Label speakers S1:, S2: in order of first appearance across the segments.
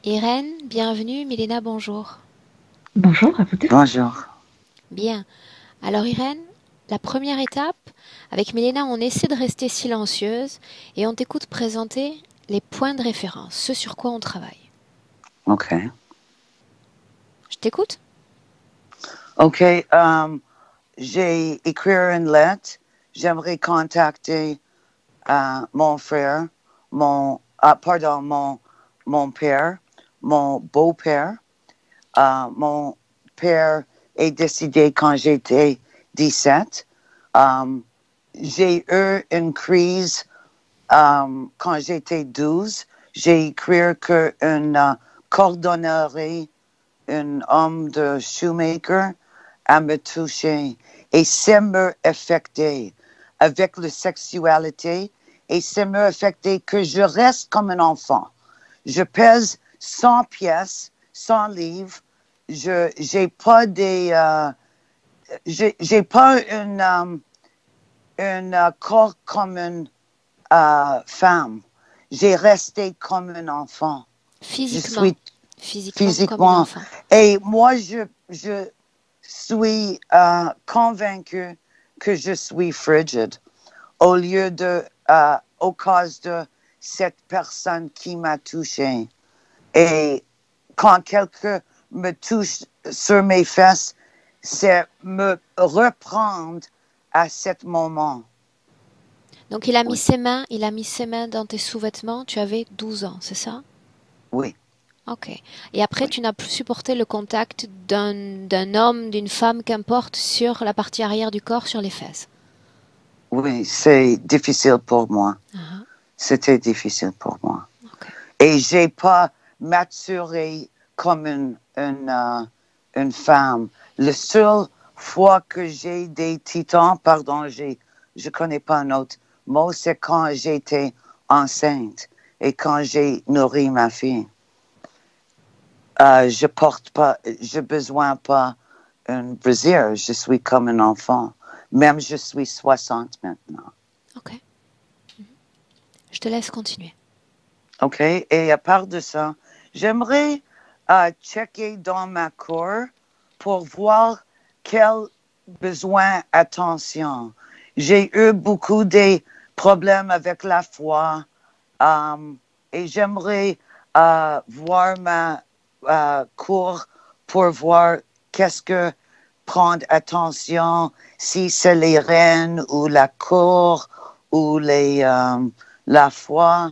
S1: Irène, bienvenue. Milena, bonjour.
S2: Bonjour à vous deux.
S3: Bonjour.
S1: Bien. Alors Irène, la première étape, avec Milena, on essaie de rester silencieuse et on t'écoute présenter les points de référence, ce sur quoi on travaille.
S3: OK.
S1: Je t'écoute?
S3: OK. J'ai écrit une lettre. J'aimerais contacter mon frère, mon père, mon beau-père. Mon père est décédé quand j'étais 17. Um, j'ai eu une crise quand j'étais 12. J'ai écrit qu'une cordonnerie, un homme de shoemaker, à me toucher et ça m'a affecté avec la sexualité et ça m'a affecté que je reste comme un enfant. Je pèse 100 pièces, 100 livres. J'ai pas j'ai pas une corps comme une femme. J'ai resté comme un enfant. Je
S1: Physiquement.
S3: suis
S1: Physiquement comme un
S3: physiquement.
S1: enfant.
S3: Et moi, je suis convaincu que je suis frigide au lieu au cause de cette personne qui m'a touché. Et quand quelqu'un me touche sur mes fesses, c'est me reprendre à ce moment.
S1: Donc il a mis
S3: Oui,
S1: ses mains, il a mis ses mains dans tes sous-vêtements, tu avais 12 ans, c'est ça?
S3: oui,
S1: Ok. Et après,
S3: oui.
S1: tu n'as plus supporté le contact d'un homme, d'une femme, qu'importe, sur la partie arrière du corps, sur les fesses.
S3: Oui, c'est difficile pour moi.
S1: Ah,
S3: C'était difficile pour moi.
S1: ok.
S3: Et j'ai pas maturé comme une femme. La seule fois que j'ai des titans, pardon, je connais pas un autre mot, c'est quand j'étais enceinte et quand j'ai nourri ma fille. Je porte pas, je besoin pas un brasier, je suis comme un enfant. Même je suis 60 maintenant.
S1: Ok. Je te laisse continuer.
S3: OK? Et à part de ça, j'aimerais checker dans ma cour pour voir quel besoin attention. J'ai eu beaucoup de problèmes avec la foi et j'aimerais voir ma cour pour voir qu'est-ce que prendre attention, si c'est les reines ou la cour ou la foi.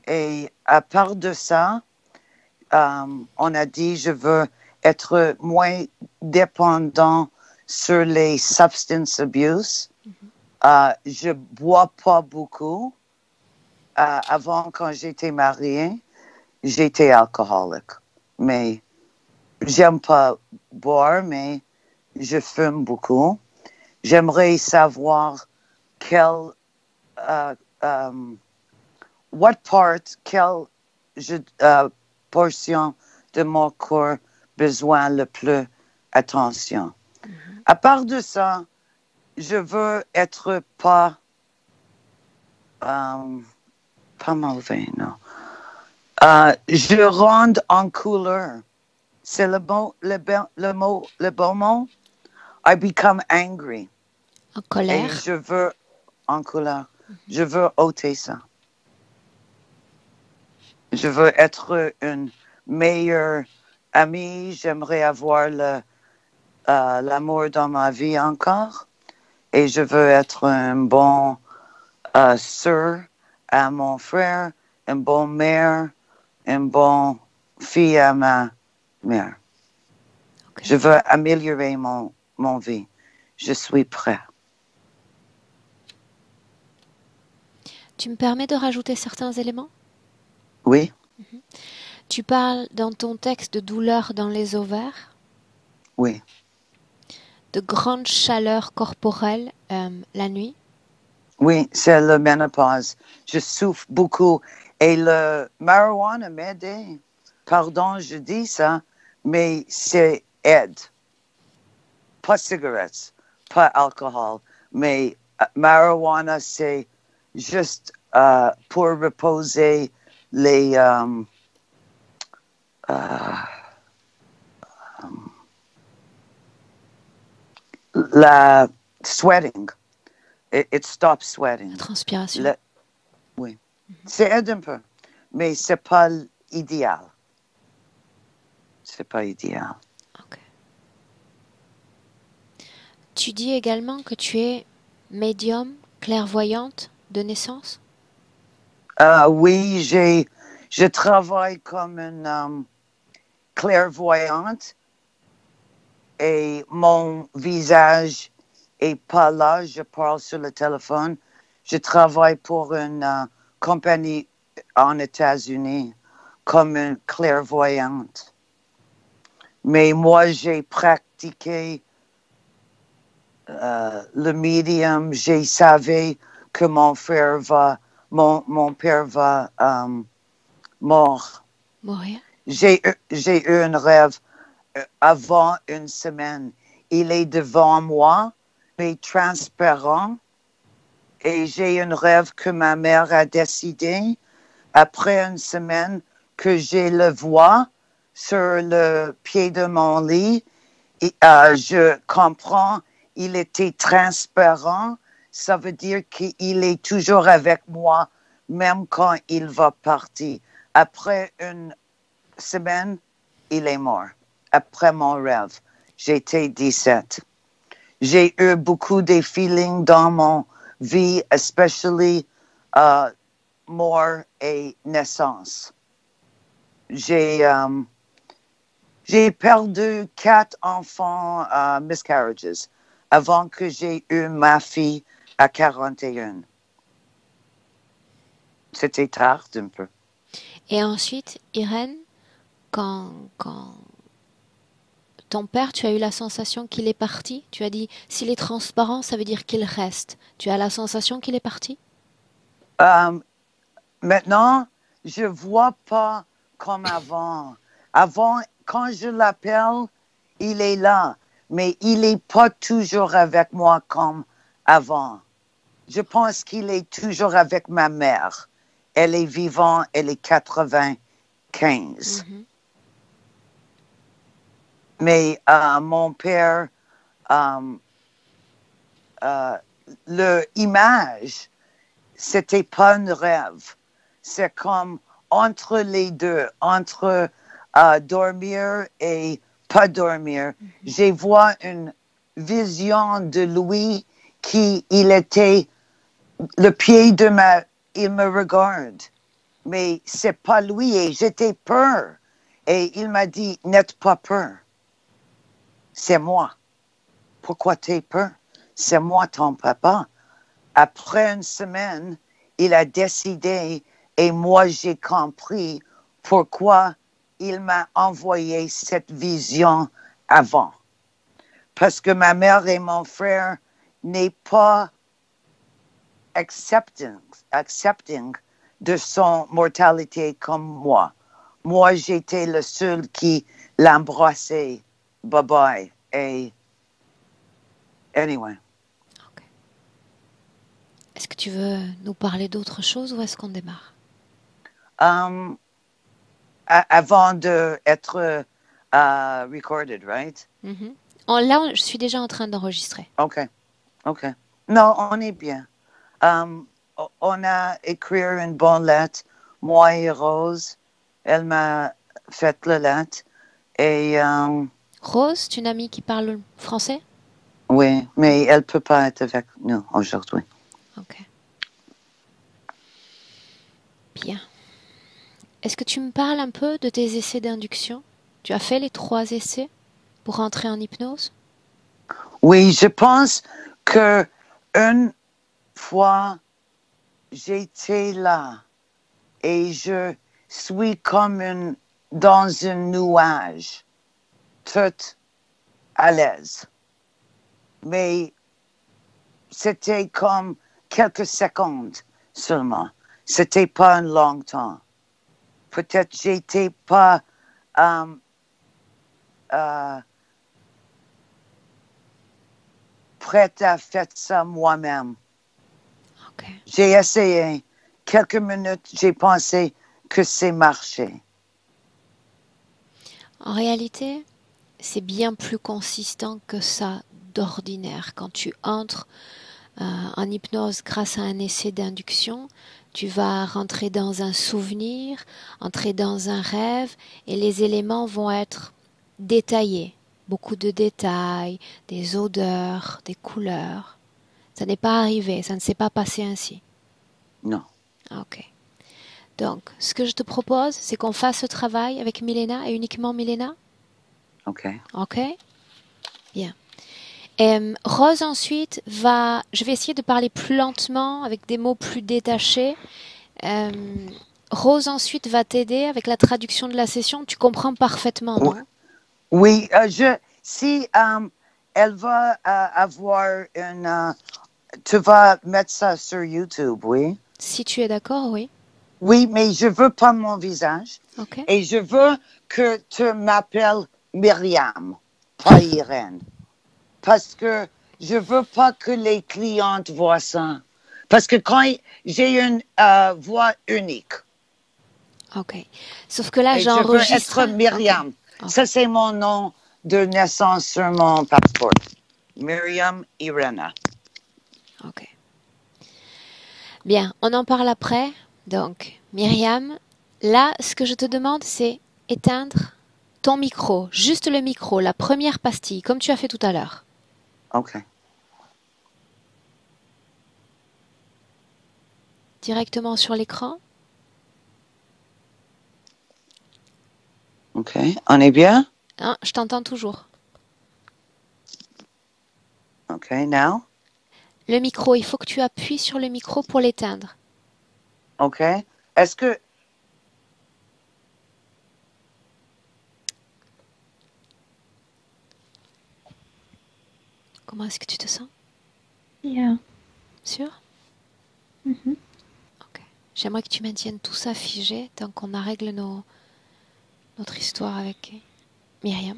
S3: Et à part de ça, on a dit je veux être moins dépendant sur les substance abuse. Je bois pas beaucoup. Avant, quand j'étais mariée, j'étais alcoolique. Mais j'aime pas boire, mais je fume beaucoup. J'aimerais savoir quel euh, um, what part, quelle portion de mon corps besoin le plus attention.
S1: Mhm.
S3: À part de ça, je veux être euh, pas mauvais, non. Je rende en couleur. C'est le bon mot. I become angry.
S1: En
S3: Et
S1: colère.
S3: je veux en couleur. Je veux ôter ça. Je veux être une meilleure amie. J'aimerais avoir l'amour dans ma vie encore. Et je veux être un bon sœur à mon frère, un bon mère, un bon fille à ma mère.
S1: Ok.
S3: Je veux améliorer mon vie. Je suis prêt.
S1: Tu me permets de rajouter certains éléments?
S3: Oui,
S1: Tu parles dans ton texte de douleur dans les ovaires,
S3: oui,
S1: de grande chaleur corporelle la nuit.
S3: oui, c'est la ménopause. Je souffre beaucoup. Et le marijuana m'aide. Pardon, je dis ça, mais c'est aide. Pas cigarettes, pas alcool, mais marijuana, c'est juste pour reposer les, la sweating. It stops sweating.
S1: La transpiration.
S3: Oui. Ça aide un peu, mais c'est pas idéal. C'est pas idéal.
S1: Ok. Tu dis également que tu es médium, clairvoyante de naissance?
S3: Oui, je travaille comme une clairvoyante et mon visage est pas là. Je parle sur le téléphone. Je travaille pour une compagnie en États-Unis comme une clairvoyante. Mais moi, j'ai pratiqué le médium. J'ai savais que mon père va mort.
S1: Mourir?
S3: J'ai eu un rêve avant une semaine. Il est devant moi, mais transparent. Et j'ai un rêve que ma mère a décidé, après une semaine, que je le vois sur le pied de mon lit. Et, je comprends, il était transparent. Ça veut dire qu'il est toujours avec moi, même quand il va partir. Après une semaine, il est mort. Après mon rêve, j'étais 17. J'ai eu beaucoup de feelings dans mon vie, especially mort et naissance. J'ai perdu 4 enfants miscarriages avant que j'ai eu ma fille à 41. C'était tard un peu.
S1: Et ensuite, Irène, quand ton père, tu as eu la sensation qu'il est parti? Tu as dit, s'il est transparent, ça veut dire qu'il reste. Tu as la sensation qu'il est parti?
S3: Maintenant, je vois pas comme avant. Avant, quand je l'appelle, il est là, mais il est pas toujours avec moi comme avant. Je pense qu'il est toujours avec ma mère. Elle est vivante, elle est 95. Mais mon père, l'image, c'était pas un rêve. C'est comme entre les deux, entre dormir et pas dormir. Je vois une vision de lui il était le pied de il me regarde. Mais c'est pas lui et j'étais peur. Et il m'a dit, n'êtes pas peur. C'est moi. Pourquoi t'es peur? C'est moi ton papa. Après une semaine, il a décidé et moi j'ai compris pourquoi il m'a envoyé cette vision avant. Parce que ma mère et mon frère n'est pas accepting de son mortalité comme moi. Moi, j'étais le seul qui l'embrassait. Bye bye. Et anyway.
S1: Okay. Est-ce que tu veux nous parler d'autre chose ou est-ce qu'on démarre?
S3: Avant d'être recorded, right?
S1: Là, je suis déjà en train d'enregistrer.
S3: OK. Non, on est bien. On a écrit une bonne lettre, moi et Rose. Elle m'a fait la lettre. Et,
S1: Rose, c'est une amie qui parle français?
S3: Oui, mais elle ne peut pas être avec nous aujourd'hui.
S1: Ok. Bien. Est-ce que tu me parles un peu de tes essais d'induction? Tu as fait les 3 essais pour entrer en hypnose?
S3: Oui, je pense que une fois, j'étais là et je suis comme dans un nuage, toute à l'aise. Mais c'était comme quelques secondes seulement. C'était pas un long temps. Peut-être j'étais pas prête à faire ça moi-même.
S1: Okay.
S3: J'ai essayé. Quelques minutes, j'ai pensé que c'est marché.
S1: En réalité, c'est bien plus consistant que ça d'ordinaire. Quand tu entres en hypnose grâce à un essai d'induction, tu vas rentrer dans un souvenir, entrer dans un rêve, et les éléments vont être détaillés. Beaucoup de détails, des odeurs, des couleurs. Ça n'est pas arrivé, ça ne s'est pas passé ainsi.
S3: Non.
S1: Ok. Donc, ce que je te propose, c'est qu'on fasse ce travail avec Milena et uniquement Milena.
S3: OK.
S1: Ok? Bien. Rose ensuite va... Je vais essayer de parler plus lentement, avec des mots plus détachés. Rose ensuite va t'aider avec la traduction de la session. Tu comprends parfaitement, non?
S3: Oui, si elle va avoir une... tu vas mettre ça sur YouTube, oui?
S1: Si tu es d'accord, oui.
S3: Oui, mais je veux pas mon visage.
S1: Ok.
S3: Et je veux que tu m'appelles Myriam, pas Irène. Parce que je veux pas que les clientes voient ça. Parce que quand j'ai une voix unique.
S1: Ok. Sauf que là,
S3: Et je veux
S1: j'enregistre.
S3: être Myriam.
S1: Ok.
S3: Ça, c'est mon nom de naissance sur mon passeport. Myriam Irena.
S1: Ok. Bien, on en parle après. Donc, Myriam, là, ce que je te demande, c'est éteindre ton micro, juste le micro, la première pastille, comme tu as fait tout à l'heure.
S3: OK.
S1: Directement sur l'écran.
S3: OK. On est bien?
S1: Hein, je t'entends toujours.
S3: OK, now?
S1: Le micro, il faut que tu appuies sur le micro pour l'éteindre.
S3: OK. Est-ce que...
S1: Comment est-ce que tu te sens?
S2: Bien.
S1: Sûr?
S2: Mhm.
S1: Ok. J'aimerais que tu maintiennes tout ça figé tant qu'on a réglé notre histoire avec Myriam.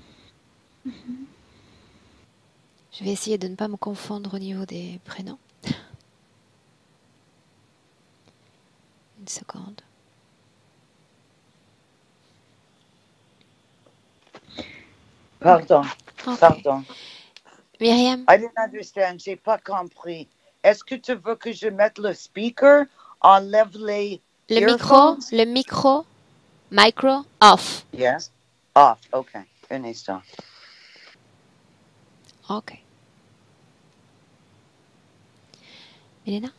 S1: Je vais essayer de ne pas me confondre au niveau des prénoms. Une seconde.
S3: Pardon.
S1: Ok.
S3: Pardon.
S1: Myriam,
S3: I didn't understand. J'ai pas compris. Est-ce que tu veux que je mette le speaker? Enlève les earphones?
S1: micro, off.
S3: Yes. Off. OK. Un instant.
S1: Ok. Milena?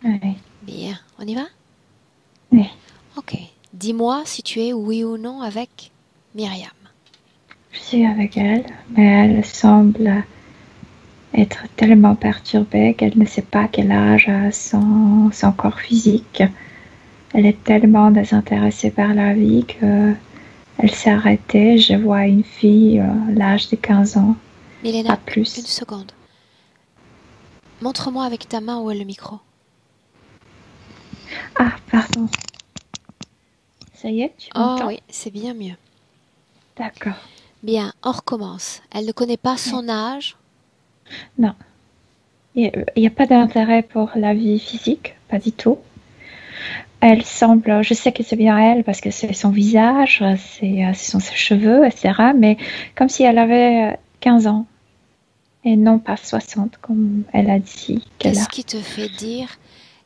S2: Oui.
S1: Bien. On y va?
S2: Oui.
S1: Ok. Dis-moi si tu es oui ou non avec Myriam.
S2: Je suis avec elle, mais elle semble être tellement perturbée qu'elle ne sait pas quel âge a son corps physique. Elle est tellement désintéressée par la vie qu'elle s'est arrêtée. Je vois une fille, l'âge de 15 ans,
S1: Milena,
S2: pas plus.
S1: une seconde. Montre-moi avec ta main où est le micro.
S2: Ah, pardon. Ça y est, tu m'entends?
S1: Oh oui, c'est bien mieux.
S2: D'accord.
S1: Bien, on recommence. Elle ne connaît pas son âge.
S2: Non. Il n'y a pas d'intérêt pour la vie physique, pas du tout. Elle semble, je sais que c'est bien elle parce que c'est son visage, ce sont ses cheveux, etc. Mais comme si elle avait 15 ans et non pas 60 comme elle a dit qu'elle
S1: Qu'est-ce
S2: a.
S1: qui te fait dire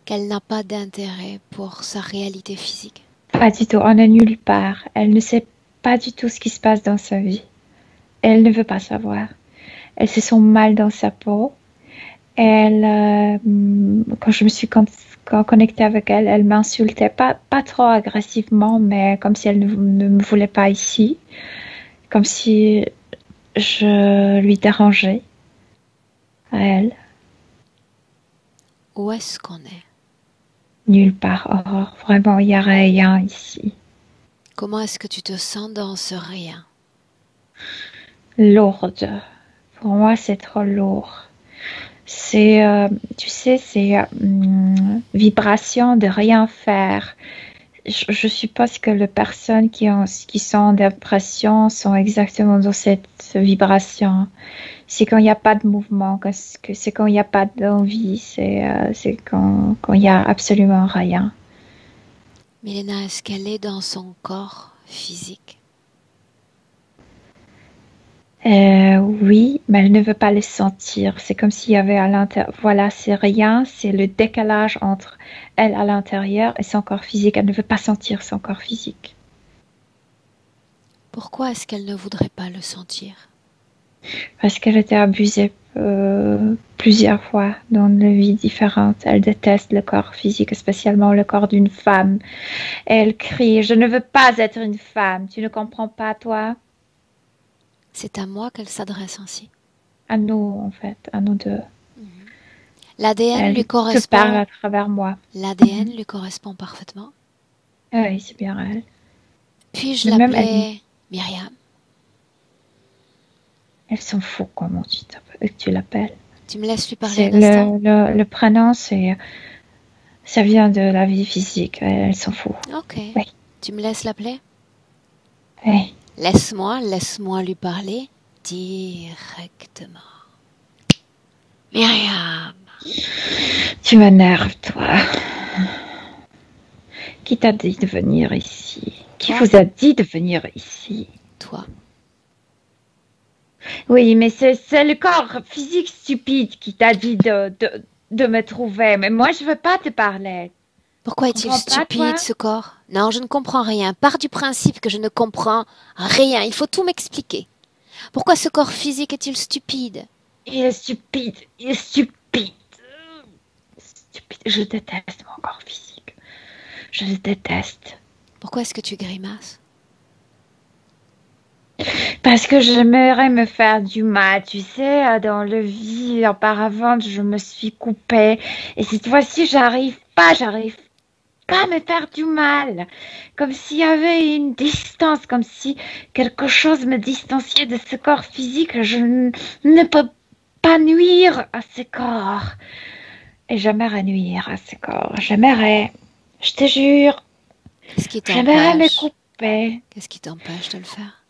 S1: qu'elle n'a pas d'intérêt pour sa réalité physique?
S2: Pas du tout, on est nulle part. Elle ne sait pas du tout ce qui se passe dans sa vie. Elle ne veut pas savoir. Elle se sent mal dans sa peau. Quand je me suis connectée avec elle, elle m'insultait, pas trop agressivement, mais comme si elle ne me voulait pas ici, comme si je lui dérangeais à elle.
S1: Où est-ce qu'on est?
S2: Nulle part, Aurore. Vraiment, il n'y a rien ici.
S1: Comment est-ce que tu te sens dans ce rien?
S2: Lourde. Pour moi, c'est trop lourd. C'est, tu sais, c'est vibration de rien faire. Je suppose que les personnes qui sont en dépression sont exactement dans cette vibration. C'est quand il n'y a pas de mouvement, c'est quand il n'y a pas d'envie, c'est quand il n'y a absolument rien.
S1: Milena, est-ce qu'elle est dans son corps physique?
S2: Oui, mais elle ne veut pas le sentir. C'est comme s'il y avait à l'intérieur. Voilà, c'est rien. C'est le décalage entre elle à l'intérieur et son corps physique. Elle ne veut pas sentir son corps physique.
S1: Pourquoi est-ce qu'elle ne voudrait pas le sentir?
S2: Parce qu'elle était abusée plusieurs fois dans une vie différente. Elle déteste le corps physique, spécialement le corps d'une femme. Et elle crie, je ne veux pas être une femme. Tu ne comprends pas, toi?
S1: C'est à moi qu'elle s'adresse ainsi.
S2: À nous, en fait, à nous deux.
S1: L'ADN lui
S2: Elle te parle à
S1: correspond.
S2: travers moi.
S1: L'ADN lui correspond parfaitement.
S2: Oui, c'est bien elle.
S1: Puis-je
S2: Mais même elle,
S1: l'appeler Myriam?
S2: elle s'en fout comment tu l'appelles.
S1: Tu me laisses lui parler
S2: C'est
S1: un instant?
S2: le prénom, ça vient de la vie physique. Elle s'en fout.
S1: Ok.
S2: Oui.
S1: Tu me laisses l'appeler?
S2: Oui.
S1: Laisse-moi lui parler directement. Myriam,
S2: Tu m'énerves, toi. Qui t'a dit de venir ici? Qui
S1: Toi.
S2: vous a dit de venir ici?
S1: Toi.
S2: Oui, mais c'est le corps physique stupide qui t'a dit de me trouver. Mais moi, je veux pas te parler.
S1: Pourquoi
S2: Tu
S1: est-il
S2: comprends pas,
S1: stupide
S2: toi?
S1: ce corps? Non, je ne comprends rien. Pars du principe que je ne comprends rien. Il faut tout m'expliquer. Pourquoi ce corps physique est-il stupide?
S2: Il est stupide. Il est stupide. Stupide. Je déteste mon corps physique. Je le déteste.
S1: Pourquoi est-ce que tu grimaces?
S2: Parce que j'aimerais me faire du mal. Tu sais, dans le vie auparavant, je me suis coupée. Et cette fois-ci, j'arrive pas à me faire du mal. Comme s'il y avait une distance, comme si quelque chose me distanciait de ce corps physique. Je ne peux pas nuire à ce corps. Et j'aimerais nuire à ce corps. J'aimerais, je te jure,
S1: Qu'est-ce qui
S2: j'aimerais me
S1: t'empêche?
S2: couper.
S1: Qu'est-ce qui t'empêche de le faire?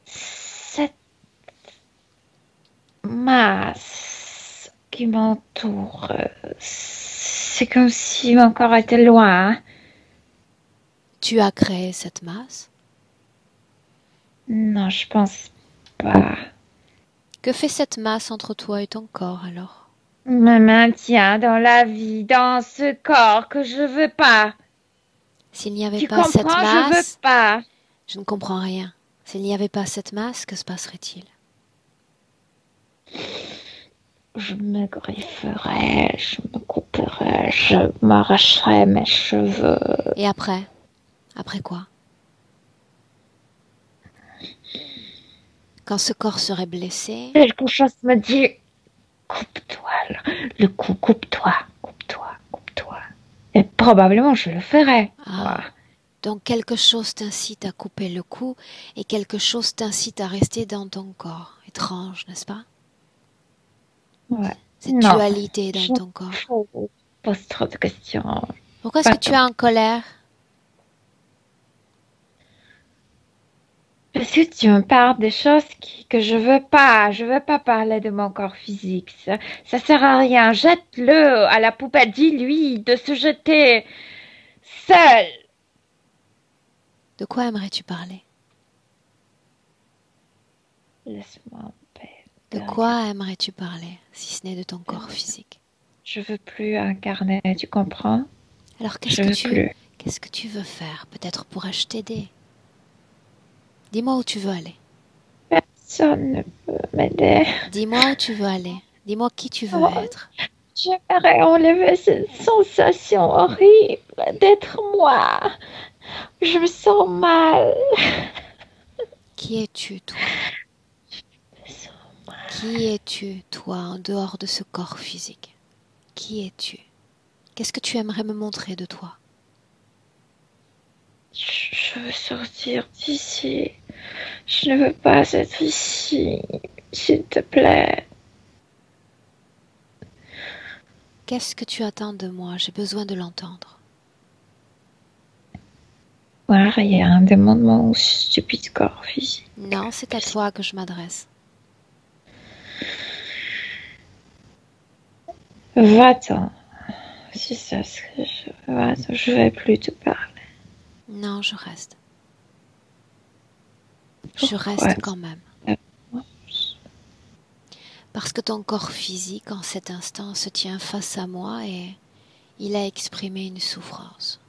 S2: Cette masse qui m'entoure, c'est comme si mon corps était loin.
S1: Tu as créé cette masse?
S2: Non, je pense pas.
S1: Que fait cette masse entre toi et ton corps alors?
S2: Me maintient dans la vie, dans ce corps que je veux pas.
S1: S'il n'y avait
S2: Tu
S1: pas cette
S2: comprends, je veux
S1: masse,
S2: pas.
S1: je ne comprends rien. S'il n'y avait pas cette masse, que se passerait-il?
S2: Je me grifferais, je me couperais, je m'arracherais mes cheveux.
S1: Et après? Après quoi? Quand ce corps serait blessé,
S2: Quelque chose me dit, coupe-toi le cou, coupe-toi, coupe-toi, coupe-toi. Et probablement je le ferai.
S1: ah, donc quelque chose t'incite à couper le cou et quelque chose t'incite à rester dans ton corps. Étrange, n'est-ce pas?
S2: Ouais.
S1: Cette
S2: Non,
S1: dualité dans
S2: je
S1: ton corps.
S2: pose trop de questions.
S1: Pourquoi est-ce que tu es en colère?
S2: Parce que tu me parles des choses que je veux pas. Je veux pas parler de mon corps physique. Ça sert à rien. Jette-le à la poubelle. Dis-lui de se jeter seul.
S1: De quoi aimerais-tu parler?
S2: Laisse-moi en paix.
S1: De quoi aimerais-tu parler, si ce n'est de ton corps physique?
S2: Je veux plus incarner, tu comprends?
S1: Alors
S2: Je veux plus.
S1: qu'est-ce que tu veux faire? Peut-être pourrais-je t'aider. Dis-moi où tu veux aller.
S2: Personne ne peut m'aider.
S1: Dis-moi où tu veux aller. Dis-moi qui tu veux
S2: Oh,
S1: être.
S2: j'aimerais enlever cette sensation horrible d'être moi. Je me sens mal.
S1: Qui es-tu, toi?
S2: Je me sens mal.
S1: Qui es-tu, toi, en dehors de ce corps physique? Qui es-tu? Qu'est-ce que tu aimerais me montrer de toi?
S2: Je veux sortir d'ici. Je ne veux pas être ici. S'il te plaît.
S1: Qu'est-ce que tu attends de moi? J'ai besoin de l'entendre.
S2: Rien, demande-moi mon stupide corps physique.
S1: Non, c'est à toi que je m'adresse.
S2: Va-t'en. Si c'est ce que je veux. Va-t'en, je vais plus te parler.
S1: Non, je reste. Je
S2: Pourquoi?
S1: reste quand même. Parce que ton corps physique, en cet instant, se tient face à moi et il a exprimé une souffrance.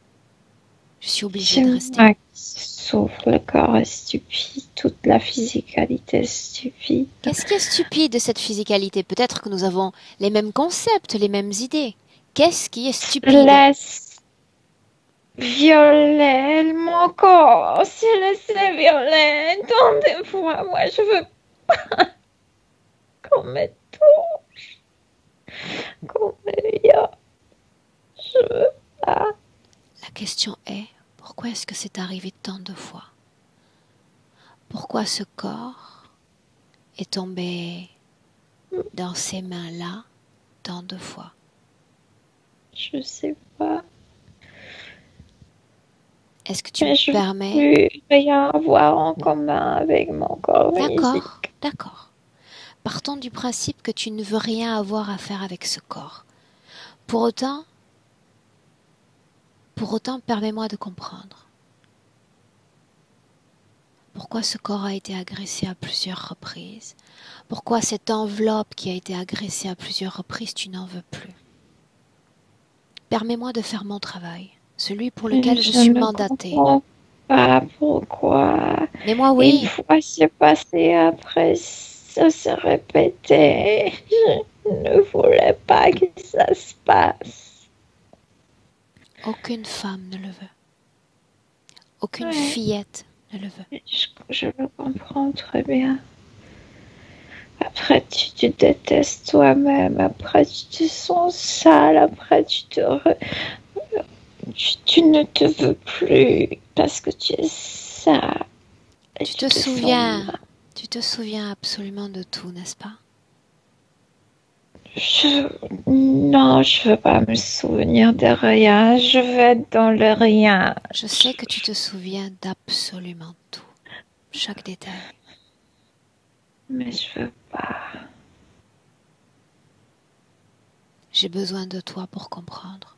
S1: Je suis obligée de rester.
S2: Moi qui souffre, le corps est stupide, toute la physicalité est stupide.
S1: Qu'est-ce qui est stupide de cette physicalité? Peut-être que nous avons les mêmes concepts, les mêmes idées. Qu'est-ce qui est stupide?
S2: Laisse violer mon corps, si laissé violer tant de fois, moi je veux pas qu'on me touche, qu'on me viole, je veux pas.
S1: La question est, pourquoi est-ce que c'est arrivé tant de fois? Pourquoi ce corps est tombé dans ces mains-là tant de fois?
S2: Je sais pas.
S1: Est-ce que tu
S2: Mais je
S1: me
S2: veux
S1: permets?
S2: plus rien avoir en commun avec mon corps physique.
S1: D'accord, d'accord. Partons du principe que tu ne veux rien avoir à faire avec ce corps. Pour autant, permets-moi de comprendre. Pourquoi ce corps a été agressé à plusieurs reprises? Pourquoi cette enveloppe qui a été agressée à plusieurs reprises, tu n'en veux plus? Permets-moi de faire mon travail, celui pour lequel je suis
S2: ne
S1: mandatée.
S2: comprends pas pourquoi.
S1: Mais moi,
S2: Une
S1: oui.
S2: fois c'est passé, après ça s'est répété. Je ne voulais pas que ça se passe.
S1: Aucune femme ne le veut. Aucune
S2: Ouais.
S1: fillette ne le veut.
S2: Je le comprends très bien. Après, tu te détestes toi-même. Après, tu te sens sale. Après, tu ne te veux plus parce que tu es sale. Et
S1: Tu te souviens absolument de tout, n'est-ce pas?
S2: Non, je veux pas me souvenir de rien. Je veux être dans le rien.
S1: Je sais que tu te souviens d'absolument tout, chaque détail.
S2: Mais je veux pas.
S1: J'ai besoin de toi pour comprendre.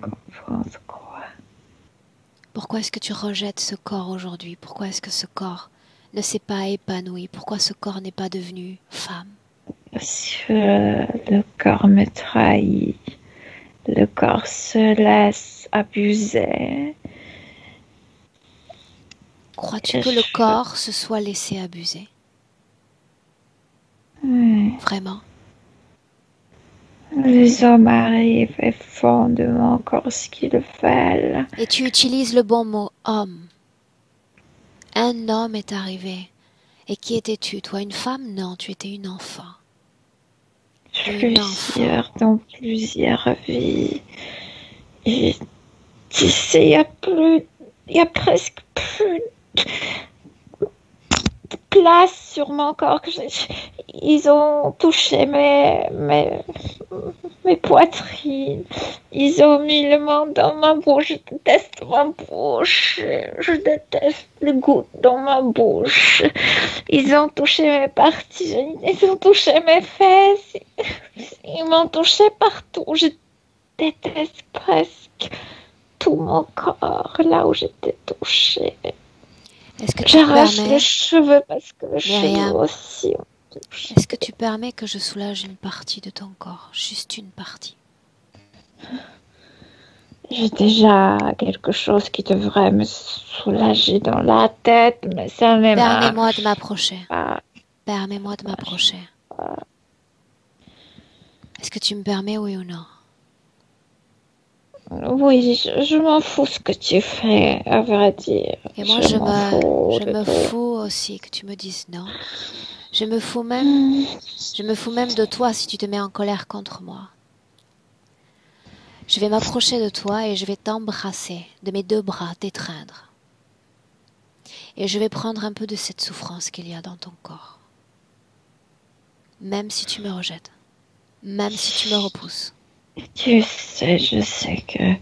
S2: Comprendre quoi?
S1: Pourquoi est-ce que tu rejettes ce corps aujourd'hui? Pourquoi est-ce que ce corps ne s'est pas épanoui? Pourquoi ce corps n'est pas devenu femme?
S2: Parce que le corps me trahit. Le corps se laisse abuser.
S1: Crois-tu que le corps se soit laissé abuser?
S2: Oui.
S1: Vraiment?
S2: Les hommes arrivent et font de mon corps ce qu'ils veulent.
S1: Et tu utilises le bon mot homme. Un homme est arrivé. Et qui étais-tu, toi? Une femme? Non, tu étais une enfant.
S2: Plusieurs, dans plusieurs vies. Et tu sais, il y a presque plus de place sur mon corps. Ils ont touché mes poitrines. Ils ont mis le monde dans ma bouche. Je déteste ma bouche. Je déteste le goût dans ma bouche. Ils ont touché mes parties. Ils ont touché mes fesses. Ils m'ont touché partout. Je déteste presque tout mon corps là où j'étais touchée.
S1: Est-ce que tu
S2: J'arrache
S1: permets...
S2: les cheveux parce que les
S1: Myriam,
S2: cheveux aussi.
S1: est-ce que tu permets que je soulage une partie de ton corps? Juste une partie.
S2: J'ai déjà quelque chose qui devrait me soulager dans la tête, mais ça ne marche.
S1: Permets-moi de m'approcher. Permets-moi de m'approcher. Est-ce que tu me permets, oui ou non?
S2: Oui, je m'en fous ce que tu fais, à vrai dire.
S1: Et moi, je me fous aussi que tu me dises non. Je me fous même de toi si tu te mets en colère contre moi. Je vais m'approcher de toi et je vais t'embrasser, de mes deux bras, t'étreindre. Et je vais prendre un peu de cette souffrance qu'il y a dans ton corps. Même si tu me rejettes. Même si tu me repousses.
S2: Tu sais, je sais que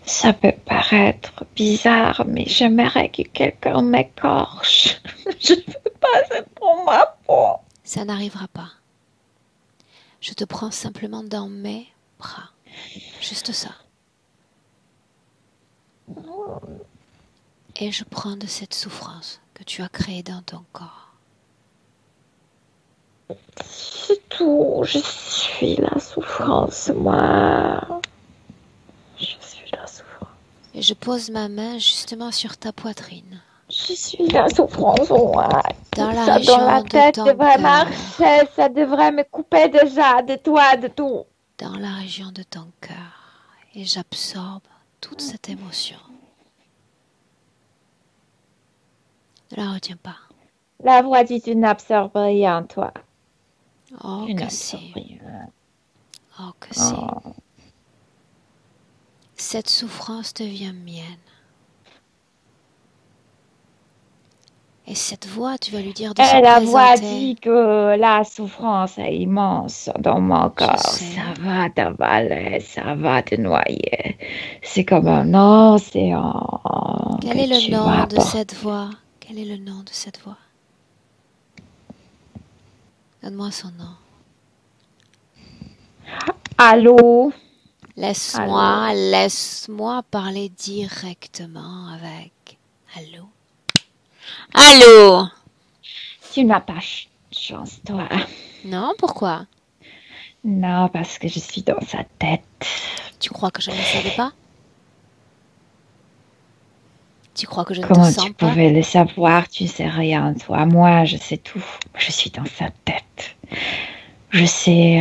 S2: ça peut paraître bizarre, mais j'aimerais que quelqu'un m'écorche. Je ne peux pas, c'est pour ma peau.
S1: Ça n'arrivera pas. Je te prends simplement dans mes bras. Juste ça. Et je prends de cette souffrance que tu as créée dans ton corps.
S2: C'est tout. Je suis la souffrance, moi. Je suis la souffrance.
S1: Et je pose ma main justement sur ta poitrine.
S2: Je suis la souffrance, moi.
S1: Dans la
S2: Ça dans la
S1: région de
S2: tête
S1: ton
S2: devrait
S1: cœur.
S2: marcher. Ça devrait me couper déjà de toi, de tout.
S1: Dans la région de ton cœur. Et j'absorbe toute cette émotion. Ne la retiens pas.
S2: La voix dit tu n'absorbes rien, toi.
S1: Oh
S2: Tu
S1: que
S2: n'absorbes
S1: si.
S2: rien.
S1: Oh que si.
S2: Oh.
S1: Cette souffrance devient mienne. Et cette voix, tu vas lui dire de se
S2: Et la voix
S1: présenter.
S2: dit que la souffrance est immense dans mon corps.
S1: sais.
S2: Ça va t'avaler, ça va te noyer. C'est comme un océan.
S1: Quel
S2: que
S1: est le
S2: tu
S1: nom
S2: vas
S1: de
S2: porter.
S1: cette voix? Quel est le nom de cette voix? Donne-moi son nom.
S2: Allô?
S1: Laisse-moi parler directement avec. Allô? Allô?
S2: Tu n'as pas chance, toi.
S1: Non, pourquoi?
S2: Non, parce que je suis dans sa tête.
S1: Tu crois que je ne le savais pas? Tu crois que je ne
S2: Comment
S1: te sens
S2: tu
S1: pas?
S2: pouvais le savoir? Tu sais rien, toi. Moi, je sais tout. Je suis dans sa tête. Je sais,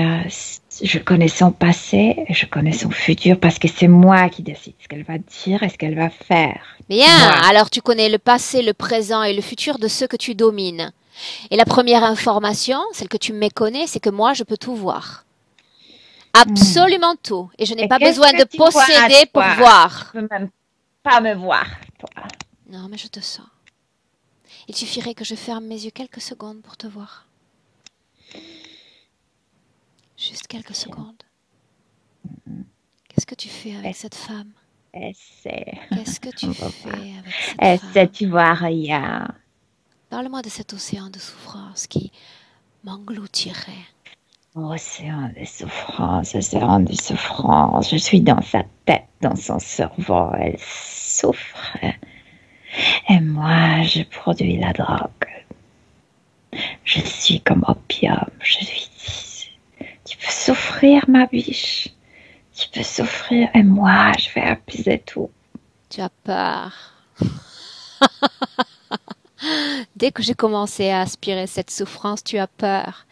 S2: je connais son passé et je connais son futur parce que c'est moi qui décide ce qu'elle va dire et ce qu'elle va faire.
S1: Bien,
S2: Moi.
S1: alors tu connais le passé, le présent et le futur de ceux que tu domines. Et la première information, celle que tu méconnais, c'est que moi, je peux tout voir. Absolument tout. Et je n'ai
S2: Et
S1: pas
S2: qu'est-ce
S1: besoin
S2: que
S1: de
S2: tu vois,
S1: posséder pour
S2: toi?
S1: voir.
S2: Tu peux même pas me voir, toi.
S1: Non, mais je te sens. Il suffirait que je ferme mes yeux quelques secondes pour te voir. Juste quelques secondes. Qu'est-ce que tu fais avec cette femme?
S2: Essaie.
S1: Qu'est-ce que tu
S2: On va
S1: fais
S2: voir.
S1: avec cette
S2: Essaie,
S1: femme?
S2: tu vois rien.
S1: Parle-moi de cet océan de souffrance qui m'engloutirait.
S2: Océan de souffrance, océan de souffrance. Je suis dans sa tête, dans son cerveau. Elle souffre. Et moi, je produis la drogue. Je suis comme opium. Je lui dis, tu peux souffrir, ma biche. Tu peux souffrir. Et moi, je vais apaiser tout.
S1: Tu as peur. Dès que j'ai commencé à aspirer cette souffrance, tu as peur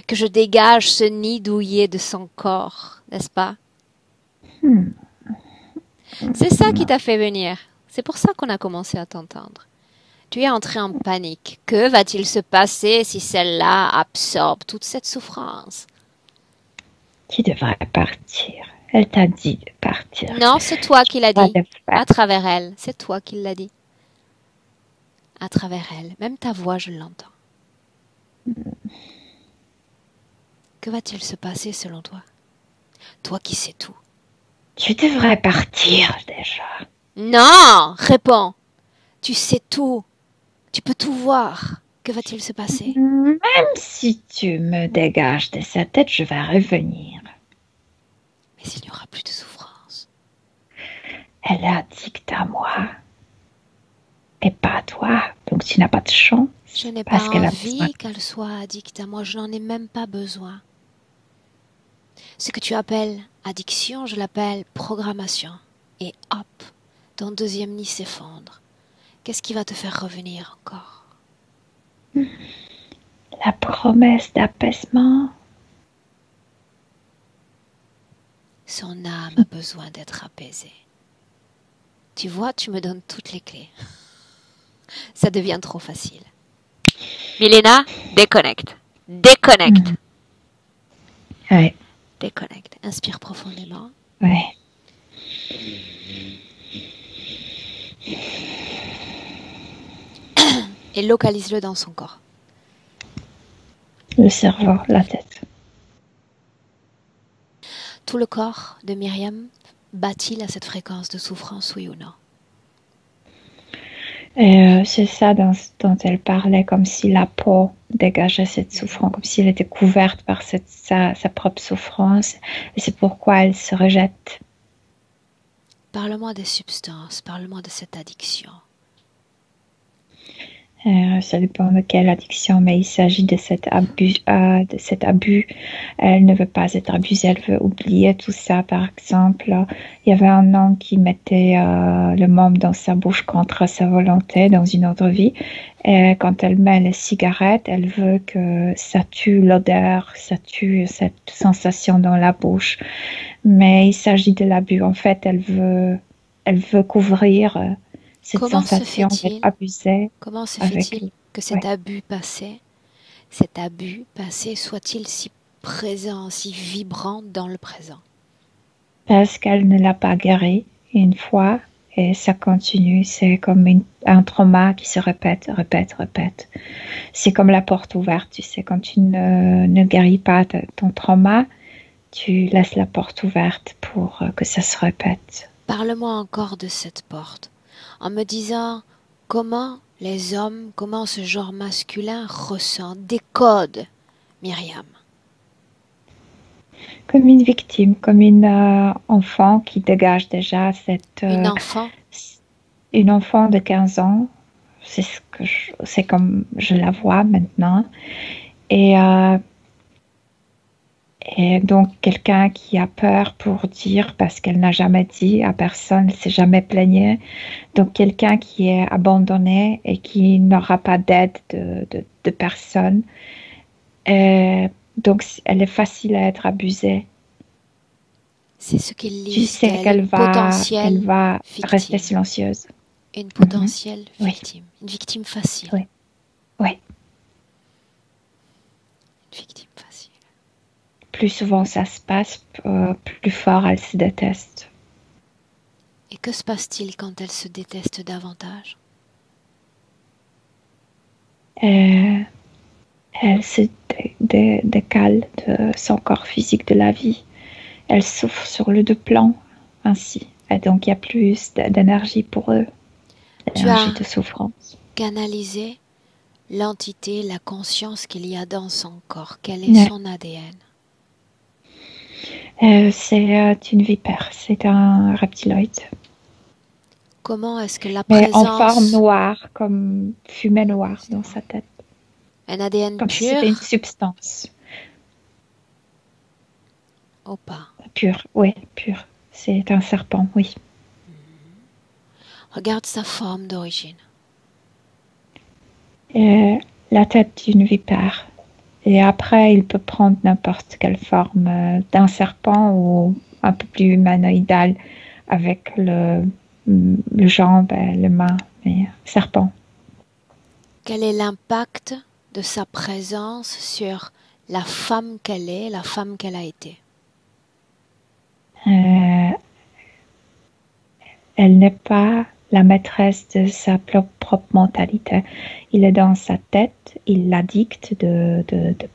S1: que je dégage ce nid douillet de son corps, n'est-ce pas? C'est ça qui t'a fait venir. C'est pour ça qu'on a commencé à t'entendre. Tu es entré en panique. Que va-t-il se passer si celle-là absorbe toute cette souffrance?
S2: Tu devrais partir. Elle t'a dit de partir.
S1: Non, c'est toi qui l'as
S2: Pas
S1: dit.
S2: de faire.
S1: À travers elle. C'est toi qui l'as dit. À travers elle. Même ta voix, je l'entends. Que va-t-il se passer selon toi? Toi qui sais tout.
S2: Tu devrais partir déjà.
S1: Non! Réponds! Tu sais tout. Tu peux tout voir. Que va-t-il se passer?
S2: Même si tu me dégages de sa tête, je vais revenir.
S1: Mais il n'y aura plus de souffrance.
S2: Elle est addict à moi. Et pas à toi. Donc tu n'as pas de chance.
S1: Je n'ai pas
S2: Parce qu'elle a besoin.
S1: envie qu'elle soit addicte à moi. Je n'en ai même pas besoin. Ce que tu appelles addiction, je l'appelle programmation. Et hop, ton deuxième nid s'effondre. Qu'est-ce qui va te faire revenir encore?
S2: La promesse d'apaisement.
S1: Son âme a besoin d'être apaisée. Tu vois, tu me donnes toutes les clés. Ça devient trop facile. Milena, déconnecte. Déconnecte.
S2: Ouais.
S1: Déconnecte. Inspire profondément.
S2: Ouais.
S1: Et localise-le dans son corps.
S2: Le cerveau, la tête.
S1: Tout le corps de Myriam bat-il à cette fréquence de souffrance, oui ou non?
S2: Et c'est ça dont elle parlait, comme si la peau dégageait cette souffrance, comme si elle était couverte par sa propre souffrance. Et c'est pourquoi elle se rejette.
S1: Parle-moi des substances, parle-moi de cette addiction.
S2: Ça dépend de quelle addiction, mais il s'agit de cet abus, Elle ne veut pas être abusée, elle veut oublier tout ça. Par exemple, il y avait un homme qui mettait le môme dans sa bouche contre sa volonté dans une autre vie. Et quand elle met les cigarettes, elle veut que ça tue l'odeur, ça tue cette sensation dans la bouche. Mais il s'agit de l'abus. En fait, elle veut couvrir cette
S1: Comment se
S2: sensation d'être
S1: fait-il,
S2: abusée
S1: comment se
S2: avec
S1: fait-il
S2: lui.
S1: que
S2: Ouais.
S1: cet abus passé soit-il si présent, si vibrant dans le présent?
S2: Parce qu'elle ne l'a pas guéri une fois et ça continue. C'est comme un trauma qui se répète, répète, répète. C'est comme la porte ouverte, tu sais, quand tu ne guéris pas ton trauma, tu laisses la porte ouverte pour que ça se répète.
S1: Parle-moi encore de cette porte, en me disant comment les hommes, comment ce genre masculin ressent, décode Myriam.
S2: Comme une victime, comme une enfant qui dégage déjà
S1: Une enfant,
S2: une enfant de 15 ans. C'est comme je la vois maintenant. Et, euh, et donc quelqu'un qui a peur pour dire parce qu'elle n'a jamais dit à personne, elle s'est jamais plaignée. Donc quelqu'un qui est abandonné et qui n'aura pas d'aide de personne. Donc elle est facile à être abusée.
S1: c'est ce qu'ils
S2: Tu
S1: lisent
S2: sais
S1: d'elle, une
S2: qu'elle
S1: potentielle
S2: va rester
S1: victime.
S2: silencieuse.
S1: Une
S2: Mhm.
S1: potentielle
S2: Oui,
S1: victime. Une victime facile.
S2: oui, oui.
S1: Une victime facile.
S2: Plus souvent ça se passe, plus fort elle se déteste.
S1: Et que se passe-t-il quand elle se déteste davantage?
S2: Elle se décale de son corps physique de la vie. Elle souffre sur le deux plans ainsi. Et donc il y a plus d'énergie pour eux,
S1: Tu
S2: d'énergie
S1: as
S2: de souffrance.
S1: canalisé l'entité, la conscience qu'il y a dans son corps. Quel est
S2: Ouais.
S1: son ADN?
S2: C'est une vipère, c'est un reptiloïde.
S1: Comment est-ce que la
S2: Mais en forme
S1: présence,
S2: noire, comme fumée noire dans sa tête.
S1: un ADN
S2: Comme si c'était une
S1: pur
S2: substance.
S1: ou pas?
S2: Pure, oui, pure. C'est un serpent, oui.
S1: Regarde sa forme d'origine.
S2: La tête d'une vipère. Et après, il peut prendre n'importe quelle forme d'un serpent ou un peu plus humanoïdal avec le jambe et les mains. Mais serpent.
S1: Quel est l'impact de sa présence sur la femme qu'elle est, la femme qu'elle a été?
S2: Elle n'est pas la maîtresse de sa propre mentalité. Il est dans sa tête, il la dicte de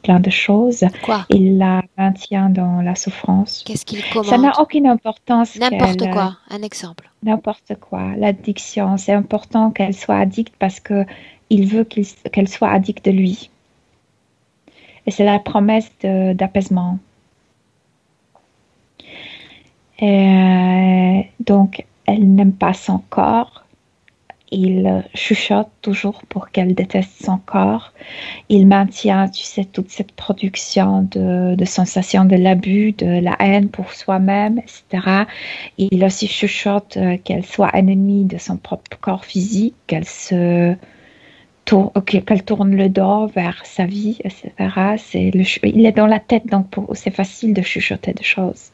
S2: plein de choses,
S1: Quoi?
S2: il la maintient dans la souffrance.
S1: Qu'est-ce qu'il
S2: Ça
S1: commande?
S2: n'a aucune importance
S1: N'importe quoi. Un exemple.
S2: n'importe quoi, l'addiction. C'est important qu'elle soit addicte parce que il veut qu'elle soit addicte de lui. Et c'est la promesse d'apaisement. Donc, elle n'aime pas son corps. Il chuchote toujours pour qu'elle déteste son corps. Il maintient, tu sais, toute cette production de sensations de l'abus, de la haine pour soi-même, etc. Il aussi chuchote qu'elle soit ennemie de son propre corps physique, qu'elle tourne le dos vers sa vie, etc. Il est dans la tête, donc c'est facile de chuchoter des choses.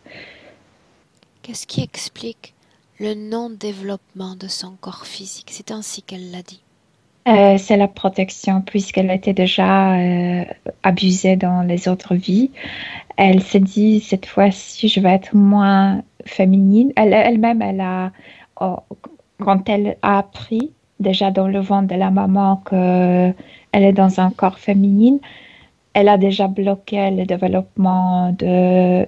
S1: Qu'est-ce qui explique le non-développement de son corps physique? C'est ainsi qu'elle l'a dit.
S2: C'est la protection, puisqu'elle était déjà abusée dans les autres vies. Elle s'est dit, cette fois-ci, je vais être moins féminine. Elle-même, oh, quand elle a appris, déjà dans le ventre de la maman, qu'elle est dans un corps féminin, elle a déjà bloqué le développement
S1: Des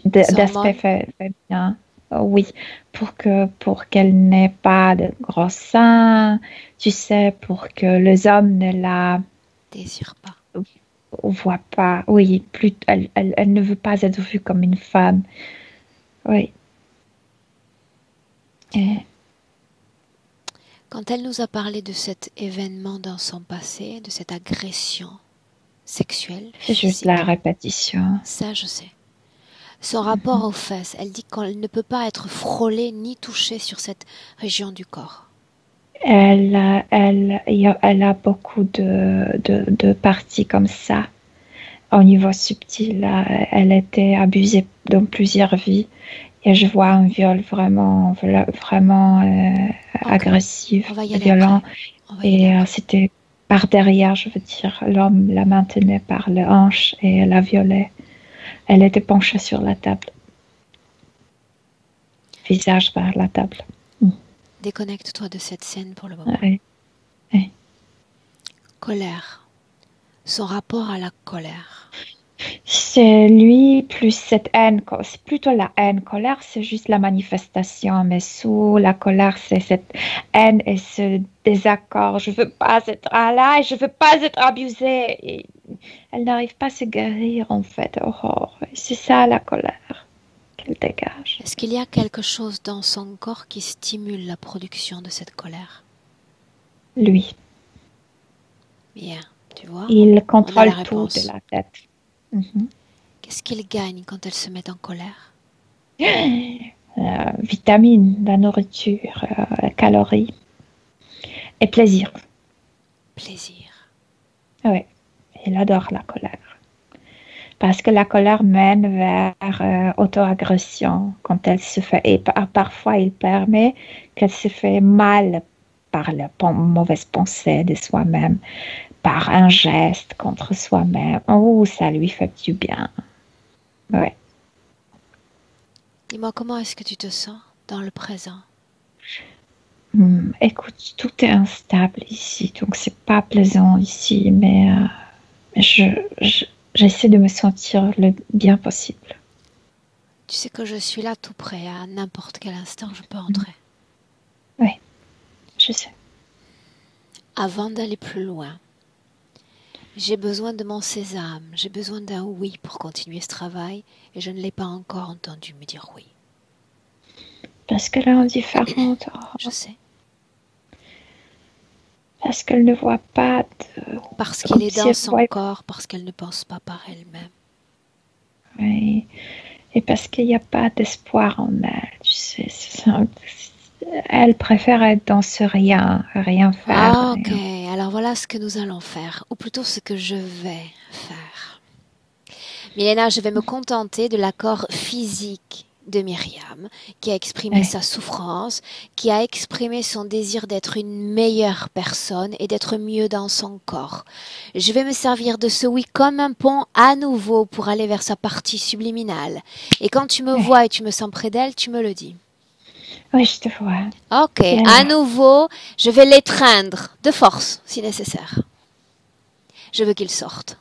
S2: d'aspect
S1: hormones?
S2: féminin. Oui, pour qu'elle n'ait pas de gros seins, tu sais, pour que les hommes ne la
S1: Désire pas.
S2: voient pas. Oui, elle ne veut pas être vue comme une femme. Oui. Et
S1: Quand elle nous a parlé de cet événement dans son passé, de cette agression sexuelle,
S2: C'est juste la répétition.
S1: ça je sais. Son rapport aux fesses, elle dit qu'elle ne peut pas être frôlée ni touchée sur cette région du corps.
S2: Elle a beaucoup de parties comme ça. Au niveau subtil, elle était abusée dans plusieurs vies. Et je vois un viol vraiment agressif, violent. Et c'était par derrière, je veux dire. L'homme la maintenait par le hanche et la violait. Elle était penchée sur la table. Visage vers la table.
S1: Déconnecte-toi de cette scène pour le moment.
S2: Oui. Oui.
S1: Colère. Son rapport à la colère.
S2: C'est lui plus cette haine. C'est plutôt la haine. Colère, c'est juste la manifestation. Mais sous la colère, c'est cette haine et ce désaccord. Je veux pas être là et je veux pas être abusée. Et elle n'arrive pas à se guérir, en fait. Aurore. C'est ça, la colère qu'elle dégage.
S1: Est-ce qu'il y a quelque chose dans son corps qui stimule la production de cette colère?
S2: Lui.
S1: Bien, tu vois.
S2: Il contrôle tout de la tête.
S1: Qu'est-ce qu'il gagne quand elle se met en colère?
S2: Vitamines, la nourriture, calories et plaisir.
S1: Plaisir.
S2: Oui, il adore la colère. Parce que la colère mène vers auto-agression quand elle se fait. Et parfois, il permet qu'elle se fait mal par la mauvaise pensée de soi-même, par un geste contre soi-même. Oh, ça lui fait du bien. Ouais.
S1: Dis-moi, comment est-ce que tu te sens dans le présent?
S2: Écoute, tout est instable ici, donc c'est pas plaisant ici, mais j'essaie de me sentir le bien possible.
S1: Tu sais que je suis là tout près, à n'importe quel instant je peux entrer.
S2: Oui, je sais.
S1: Avant d'aller plus loin, j'ai besoin de mon sésame, j'ai besoin d'un oui pour continuer ce travail et je ne l'ai pas encore entendu me dire oui.
S2: Parce qu'elle est indifférente.
S1: Je sais.
S2: Parce qu'elle ne voit pas de...
S1: Parce qu'elle est dans son corps, parce qu'elle ne pense pas par elle-même.
S2: Oui. Et parce qu'il n'y a pas d'espoir en elle, tu sais. Elle préfère être dans ce rien faire.
S1: Ah, ok. Alors voilà ce que nous allons faire, ou plutôt ce que je vais faire. Milena, je vais me contenter de l'accord physique de Myriam, qui a exprimé sa souffrance, qui a exprimé son désir d'être une meilleure personne et d'être mieux dans son corps. Je vais me servir de ce oui comme un pont à nouveau pour aller vers sa partie subliminale. Et quand tu me vois et tu me sens près d'elle, tu me le dis.
S2: Oui, je te vois.
S1: Ok, à nouveau, je vais l'étreindre de force, si nécessaire. Je veux qu'il sorte.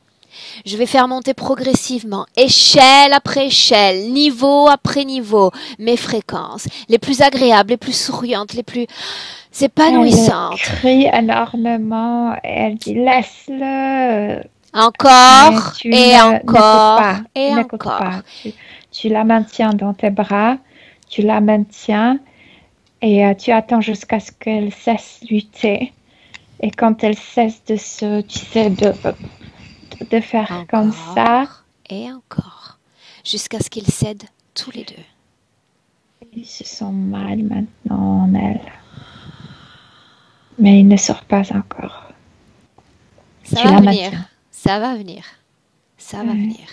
S1: Je vais faire monter progressivement, échelle après échelle, niveau après niveau, mes fréquences, les plus agréables, les plus souriantes, les plus épanouissantes.
S2: Elle crie énormément et elle dit laisse-le.
S1: Encore et encore et encore.
S2: Tu la maintiens dans tes bras, tu la maintiens et tu attends jusqu'à ce qu'elle cesse de lutter. Et quand elle cesse de de faire encore, comme ça.
S1: Et encore. Jusqu'à ce qu'ils cèdent tous les deux.
S2: Ils se sentent mal maintenant en elle. Mais il ne sort pas encore.
S1: Ça va venir. Ça va venir. Ça va venir.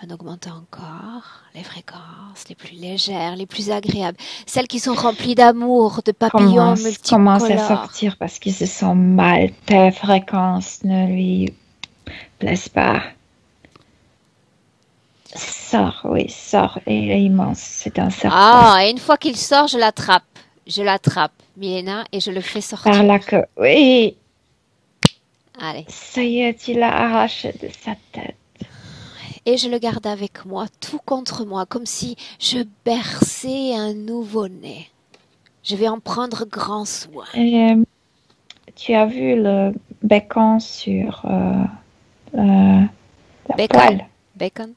S1: En augmentant encore les fréquences les plus légères, les plus agréables, celles qui sont remplies d'amour, de papillons multicolores.
S2: Commence à sortir parce qu'il se sent mal. Tes fréquences ne lui plaisent pas. Sort, oui, sort. Il est immense. C'est un serpent.
S1: Ah, et une fois qu'il sort, je l'attrape. Je l'attrape, Milena, et je le fais sortir.
S2: Par la queue, oui.
S1: Allez.
S2: Ça y est, tu l'as arraché de sa tête.
S1: Et je le garde avec moi, tout contre moi, comme si je berçais un nouveau-né. Je vais en prendre grand soin.
S2: Et, tu as vu le bécon sur la poêle.
S1: Bacon.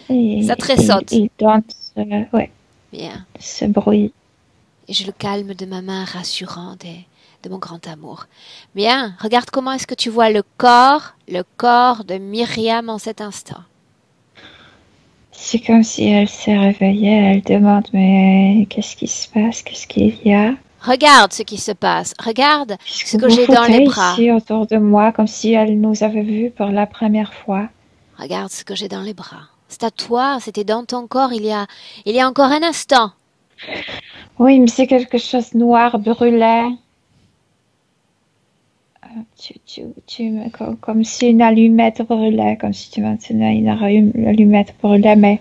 S2: Et
S1: ça tressaute.
S2: Il danse, ouais.
S1: Bien.
S2: ce bruit.
S1: Et je le calme de ma main rassurante et de mon grand amour. Bien, regarde comment est-ce que tu vois le corps de Myriam en cet instant.
S2: C'est comme si elle s'est réveillée, elle demande mais qu'est-ce qui se passe, qu'est-ce qu'il y a?
S1: Regarde ce qui se passe. Regarde ce que
S2: Vous
S1: j'ai dans les
S2: flottez
S1: bras.
S2: ici autour de moi comme si elle nous avait vus pour la première fois.
S1: Regarde ce que j'ai dans les bras. C'est à toi, c'était dans ton corps il y a encore un instant.
S2: Oui, mais c'est quelque chose de noir, brûlait. Comme si une allumette brûlait, comme si tu maintenais une allumette brûlait, mais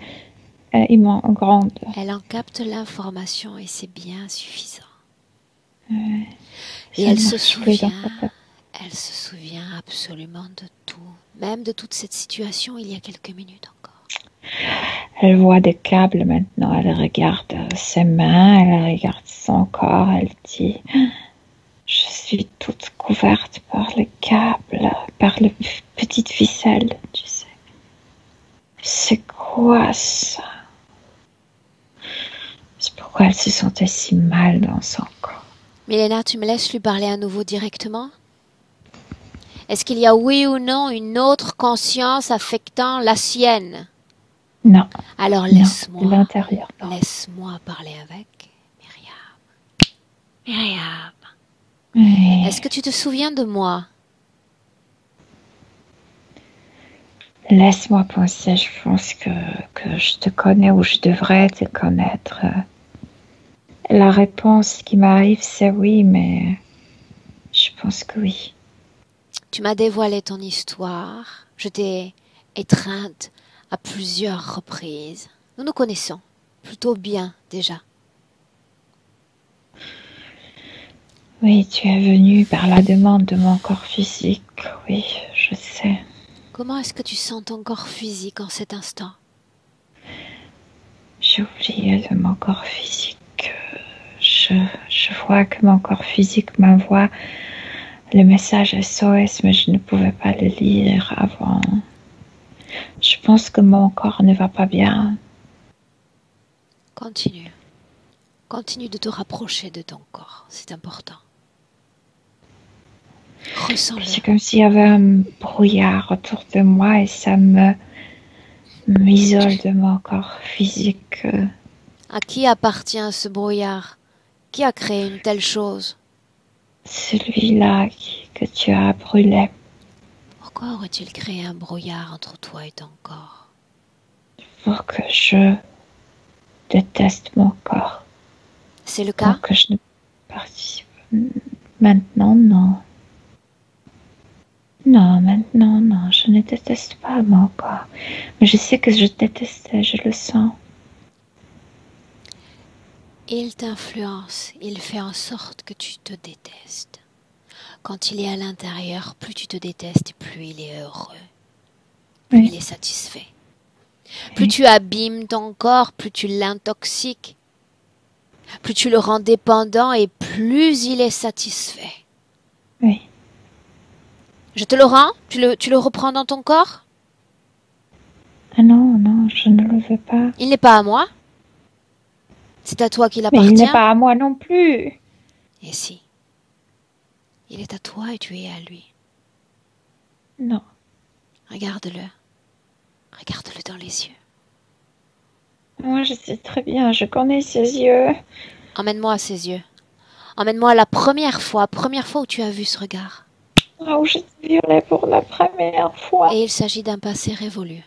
S2: immense, grande.
S1: Elle en capte l'information et c'est bien suffisant.
S2: Ça
S1: Et elle
S2: ne
S1: se
S2: marche plus dans
S1: souvient,
S2: sa tête.
S1: elle se souvient absolument de tout, même de toute cette situation il y a quelques minutes encore.
S2: Elle voit des câbles maintenant, elle regarde ses mains, elle regarde son corps, elle dit je suis toute couverte par les câbles, par les petites ficelles, tu sais. C'est quoi ça? C'est pourquoi elle se sentait si mal dans son corps.
S1: Milena, tu me laisses lui parler à nouveau directement? Est-ce qu'il y a oui ou non une autre conscience affectant la sienne?
S2: Non.
S1: Alors
S2: Non, de l'intérieur.
S1: laisse-moi parler avec Myriam. Myriam,
S2: Oui.
S1: est-ce que tu te souviens de moi?
S2: Laisse-moi penser, je pense que je te connais ou je devrais te connaître. La réponse qui m'arrive, c'est oui, mais je pense que oui.
S1: Tu m'as dévoilé ton histoire. Je t'ai étreinte à plusieurs reprises. Nous nous connaissons plutôt bien déjà.
S2: Oui, tu es venu par la demande de mon corps physique. Oui, je sais.
S1: Comment est-ce que tu sens ton corps physique en cet instant?
S2: J'ai oublié de mon corps physique. Je vois que mon corps physique m'envoie le message SOS, mais je ne pouvais pas le lire avant. Je pense que mon corps ne va pas bien.
S1: Continue. Continue de te rapprocher de ton corps. C'est important. Ressens-le.
S2: C'est comme s'il y avait un brouillard autour de moi et ça m'isole de mon corps physique.
S1: À qui appartient ce brouillard? Qui a créé une telle chose?
S2: Celui-là que tu as brûlé.
S1: Pourquoi aurait-il créé un brouillard entre toi et ton corps?
S2: Pour que je déteste mon corps.
S1: C'est le cas?
S2: Pour que je ne participe. Maintenant, non. Non, maintenant, non. Je ne déteste pas mon corps. Mais je sais que je détestais, je le sens.
S1: Il t'influence, il fait en sorte que tu te détestes. Quand il est à l'intérieur, plus tu te détestes, plus il est heureux, plus il est satisfait. Plus tu abîmes ton corps, plus tu l'intoxiques, plus tu le rends dépendant et plus il est satisfait.
S2: Oui.
S1: Je te le rends? Tu le reprends dans ton corps?
S2: Ah non, non, je ne le veux pas.
S1: Il n'est pas à moi? C'est à toi qu'il
S2: Mais
S1: appartient?
S2: il n'est pas à moi non plus.
S1: Et si? Il est à toi et tu es à lui.
S2: Non.
S1: Regarde-le. Regarde-le dans les yeux.
S2: Moi, je sais très bien, je connais ses yeux.
S1: Emmène-moi à ses yeux. Emmène-moi à la première fois où tu as vu ce regard.
S2: Là où j'étais violée pour la première fois.
S1: Et il s'agit d'un passé révolu.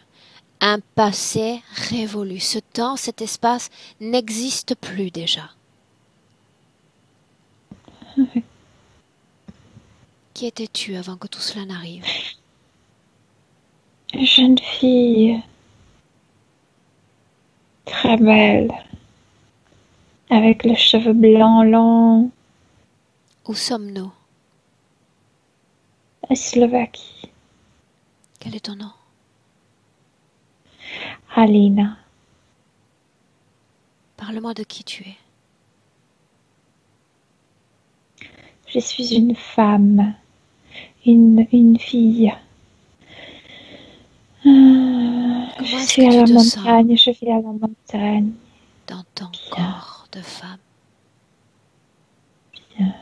S1: Un passé révolu. Ce temps, cet espace n'existe plus déjà. Qui étais-tu avant que tout cela n'arrive?
S2: Une jeune fille. Très belle. Avec les cheveux blancs longs.
S1: Où sommes-nous?
S2: En Slovaquie.
S1: Quel est ton nom?
S2: Alina.
S1: Parle-moi de qui tu es.
S2: Je suis une femme. Une fille. Je suis à la montagne, je vis à la montagne.
S1: Dans ton
S2: Il y
S1: corps. de femme.
S2: Bien.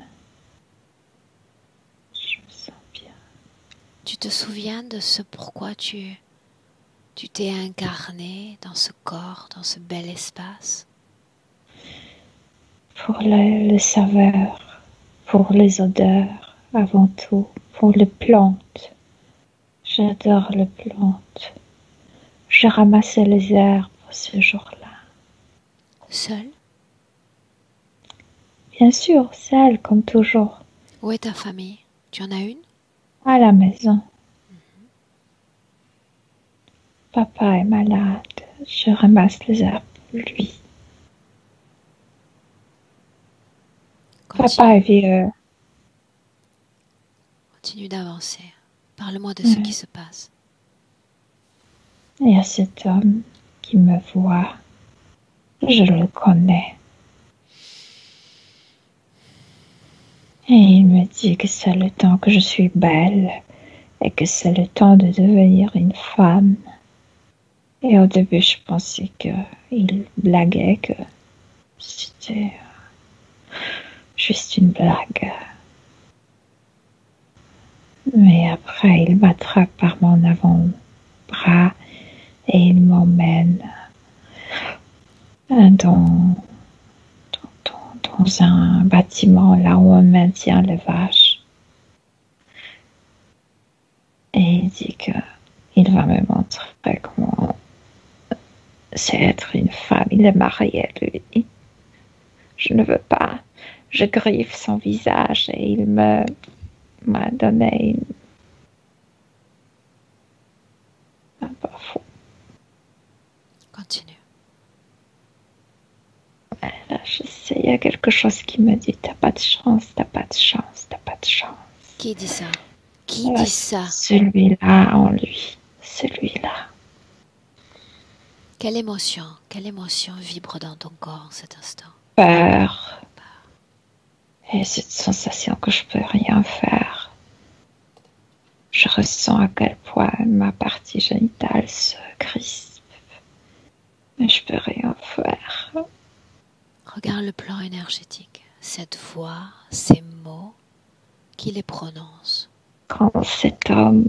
S2: Je me sens bien.
S1: Tu te souviens de ce pourquoi tu t'es incarné dans ce corps, dans ce bel espace?
S2: Pour le saveur, pour les odeurs, avant tout, pour les plantes. J'adore les plantes. Je ramassais les herbes ce jour-là.
S1: Seul?
S2: Bien sûr, seule comme toujours,
S1: Où est ta famille? Tu en as une?
S2: à la maison. Papa est malade. Je ramasse les herbes pour lui. Papa est vieux.
S1: Continue d'avancer. Parle-moi de ce qui se passe.
S2: Il y a cet homme qui me voit. Je le connais. Et il me dit que c'est le temps que je suis belle et que c'est le temps de devenir une femme. Et au début, je pensais qu'il blaguait, que c'était juste une blague. Mais après, il m'attrape par mon avant-bras et il m'emmène dans un bâtiment là où on maintient les vaches. Et il dit qu'il va me montrer comment c'est être une femme. Il est marié, lui. Je ne veux pas. Je griffe son visage et il m'a donné un parfum.
S1: Continue.
S2: Là, je sais, il y a quelque chose qui me dit t'as pas de chance, t'as pas de chance, t'as pas de chance.
S1: Qui dit ça? Qui dit ça?
S2: Celui-là en lui, celui-là.
S1: Quelle émotion vibre dans ton corps en cet instant?
S2: Peur. Et cette sensation que je peux rien faire. Je ressens à quel point ma partie génitale se crispe. Mais je peux rien faire.
S1: Regarde le plan énergétique. Cette voix, ces mots, qui les prononce?
S2: Quand cet homme,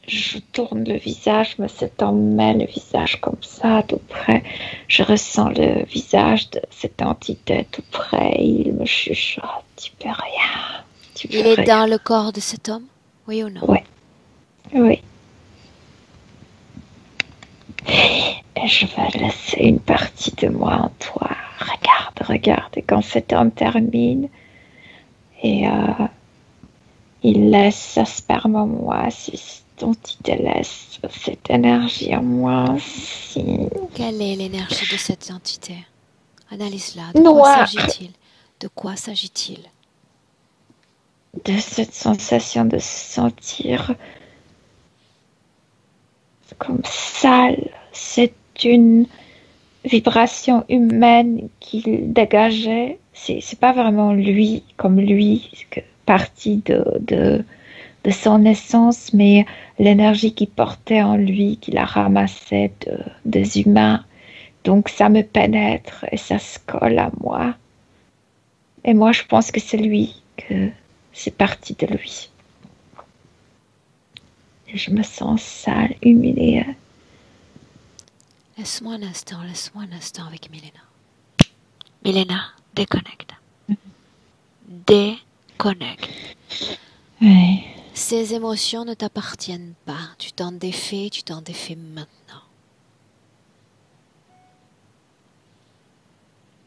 S2: je tourne le visage, mais cet homme met le visage comme ça, tout près. Je ressens le visage de cette entité tout près. Il me chuchote, tu peux rien.
S1: Il est dans le corps de cet homme? Oui ou non?
S2: Oui. Oui. Et je vais laisser une partie de moi en toi. Regarde. Et quand cet homme termine, et il laisse sa sperme en moi, dont il te laisse cette énergie en moi. Si...
S1: Quelle est l'énergie de cette entité? Analyse-la. De quoi s'agit-il?
S2: De cette sensation de se sentir comme sale. C'est une vibration humaine qu'il dégageait. C'est pas vraiment lui, comme lui, partie de son essence, mais l'énergie qu'il portait en lui, qu'il a ramassée des humains. Donc ça me pénètre et ça se colle à moi. Et moi, je pense que c'est lui, que c'est parti de lui. Et je me sens sale, humiliée.
S1: Laisse-moi un instant avec Milena. Milena, déconnecte. Déconnecte.
S2: Oui.
S1: Ces émotions ne t'appartiennent pas. Tu t'en défais maintenant.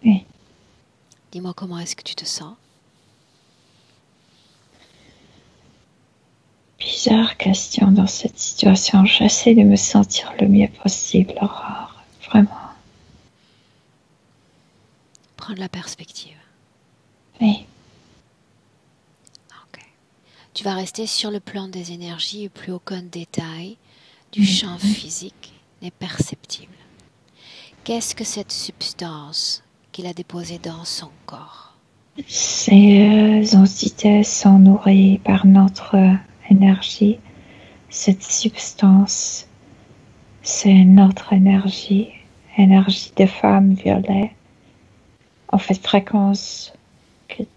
S2: Oui.
S1: Dis-moi comment est-ce que tu te sens?
S2: Plusieurs questions dans cette situation. J'essaie de me sentir le mieux possible, Aurore. Vraiment.
S1: Prendre la perspective.
S2: Oui.
S1: Ok. Tu vas rester sur le plan des énergies et plus aucun détail du champ physique n'est perceptible. Qu'est-ce que cette substance qu'il a déposée dans son corps?
S2: Ces entités sont nourries par notre énergie. Cette substance, c'est notre énergie de femme violet. en fait, fréquence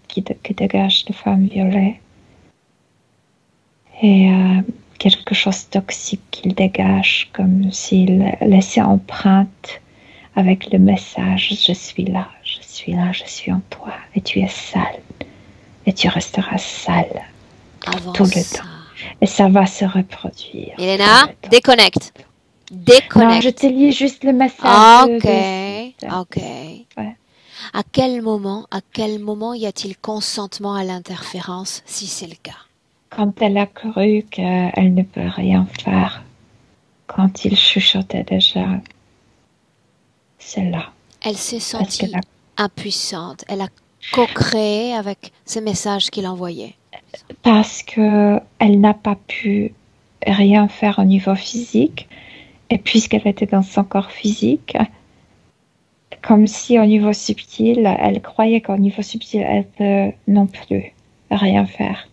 S2: qui dégage de femmes violées. Et quelque chose de toxique qu'il dégage, comme s'il laissait empreinte avec le message « Je suis là, je suis là, je suis en toi, et tu es sale, et tu resteras sale
S1: Avant
S2: tout le
S1: ça.
S2: temps. » Et ça va se reproduire.
S1: Milena, déconnecte.
S2: Non, je te lis juste le message.
S1: Ok.
S2: Ouais.
S1: À quel moment y a-t-il consentement à l'interférence, si c'est le cas?
S2: Quand elle a cru qu'elle ne peut rien faire, quand il chuchotait déjà, c'est là.
S1: Elle s'est sentie impuissante. Elle a co-créé avec ce message qu'il envoyait.
S2: Parce qu'elle n'a pas pu rien faire au niveau physique, et puisqu'elle était dans son corps physique, comme si au niveau subtil, elle croyait qu'au niveau subtil, elle peut non plus rien faire.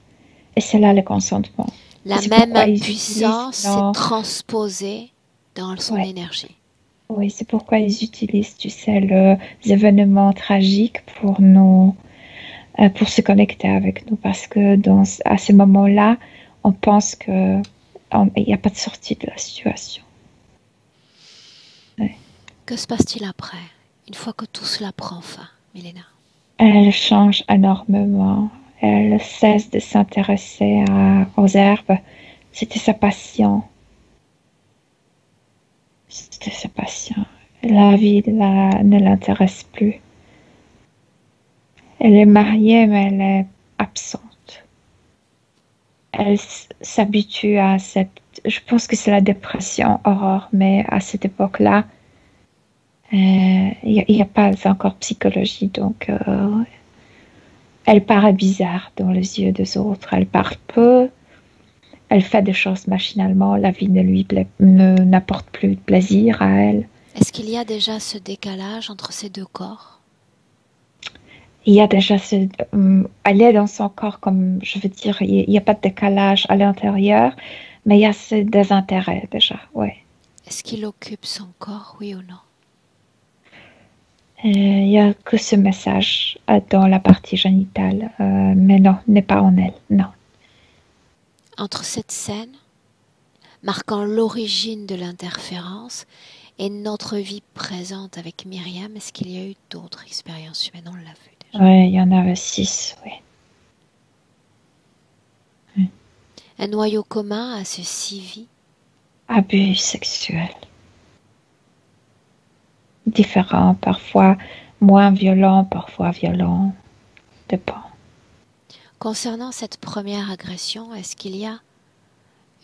S2: Et c'est là le consentement.
S1: La même puissance s'est transposée dans son énergie.
S2: Oui, c'est pourquoi ils utilisent, tu sais, les événements tragiques pour se connecter avec nous. Parce que à ce moment-là, on pense qu'il n'y a pas de sortie de la situation. Ouais.
S1: Que se passe-t-il après, une fois que tout cela prend fin, Milena?
S2: Elle change énormément. Elle cesse de s'intéresser aux herbes. C'était sa passion. C'était sa passion. La vie ne l'intéresse plus. Elle est mariée, mais elle est absente. Elle s'habitue à cette... Je pense que c'est la dépression, Aurore, mais à cette époque-là, il n'y a pas encore psychologie, donc elle paraît bizarre dans les yeux des autres. Elle parle peu, elle fait des choses machinalement, la vie n'apporte plus de plaisir à elle.
S1: Est-ce qu'il y a déjà ce décalage entre ces deux corps?
S2: Il y a déjà elle est dans son corps, comme je veux dire, il n'y a pas de décalage à l'intérieur, mais il y a ce désintérêt déjà, ouais.
S1: Est-ce qu'il occupe son corps, oui ou non?
S2: Il n'y a que ce message dans la partie génitale, mais non, n'est pas en elle, non.
S1: Entre cette scène, marquant l'origine de l'interférence, et notre vie présente avec Myriam, est-ce qu'il y a eu d'autres expériences humaines? On l'a vu déjà.
S2: Oui, il y en avait 6, oui.
S1: Un noyau commun à ce 6 vies?
S2: Abus sexuels. Différents, parfois moins violents, parfois violents, dépend.
S1: Concernant cette première agression, est-ce qu'il y a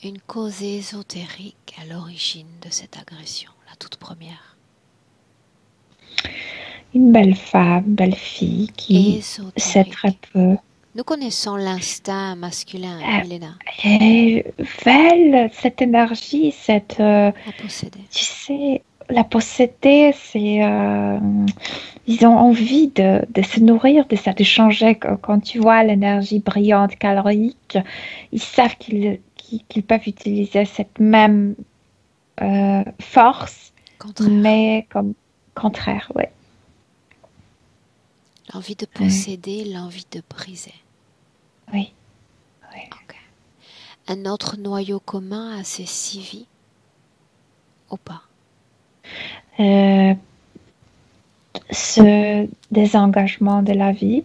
S1: une cause ésotérique à l'origine de cette agression, la toute première?
S2: Une belle femme, belle fille qui sait très peu.
S1: Nous connaissons l'instinct masculin, Milena.
S2: Et belle, cette énergie,
S1: la posséder.
S2: Tu sais, la posséder, c'est... ils ont envie de se nourrir de ça, de changer. Quand tu vois l'énergie brillante, calorique, ils savent qu'ils peuvent utiliser cette même force, mais comme contraire, oui.
S1: L'envie de posséder, l'envie de briser.
S2: Oui.
S1: Okay. Un autre noyau commun à ces 6 vies ou pas?
S2: Ce désengagement de la vie,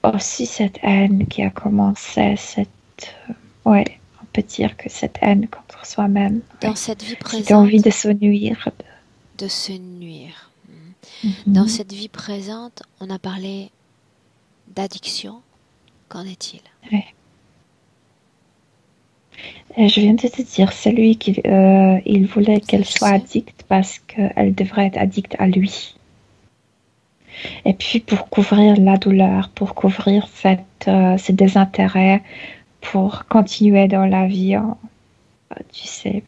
S2: aussi cette haine qui a commencé, on peut dire que cette haine contre soi-même.
S1: Dans cette vie présente,
S2: cette envie de se nuire.
S1: De se nuire. Dans cette vie présente, on a parlé d'addiction. Qu'en est-il?
S2: Je viens de te dire, c'est lui qui il voulait qu'elle soit addicte parce qu'elle devrait être addicte à lui. Et puis pour couvrir la douleur, pour couvrir ce désintérêt, pour continuer dans la vie, tu sais,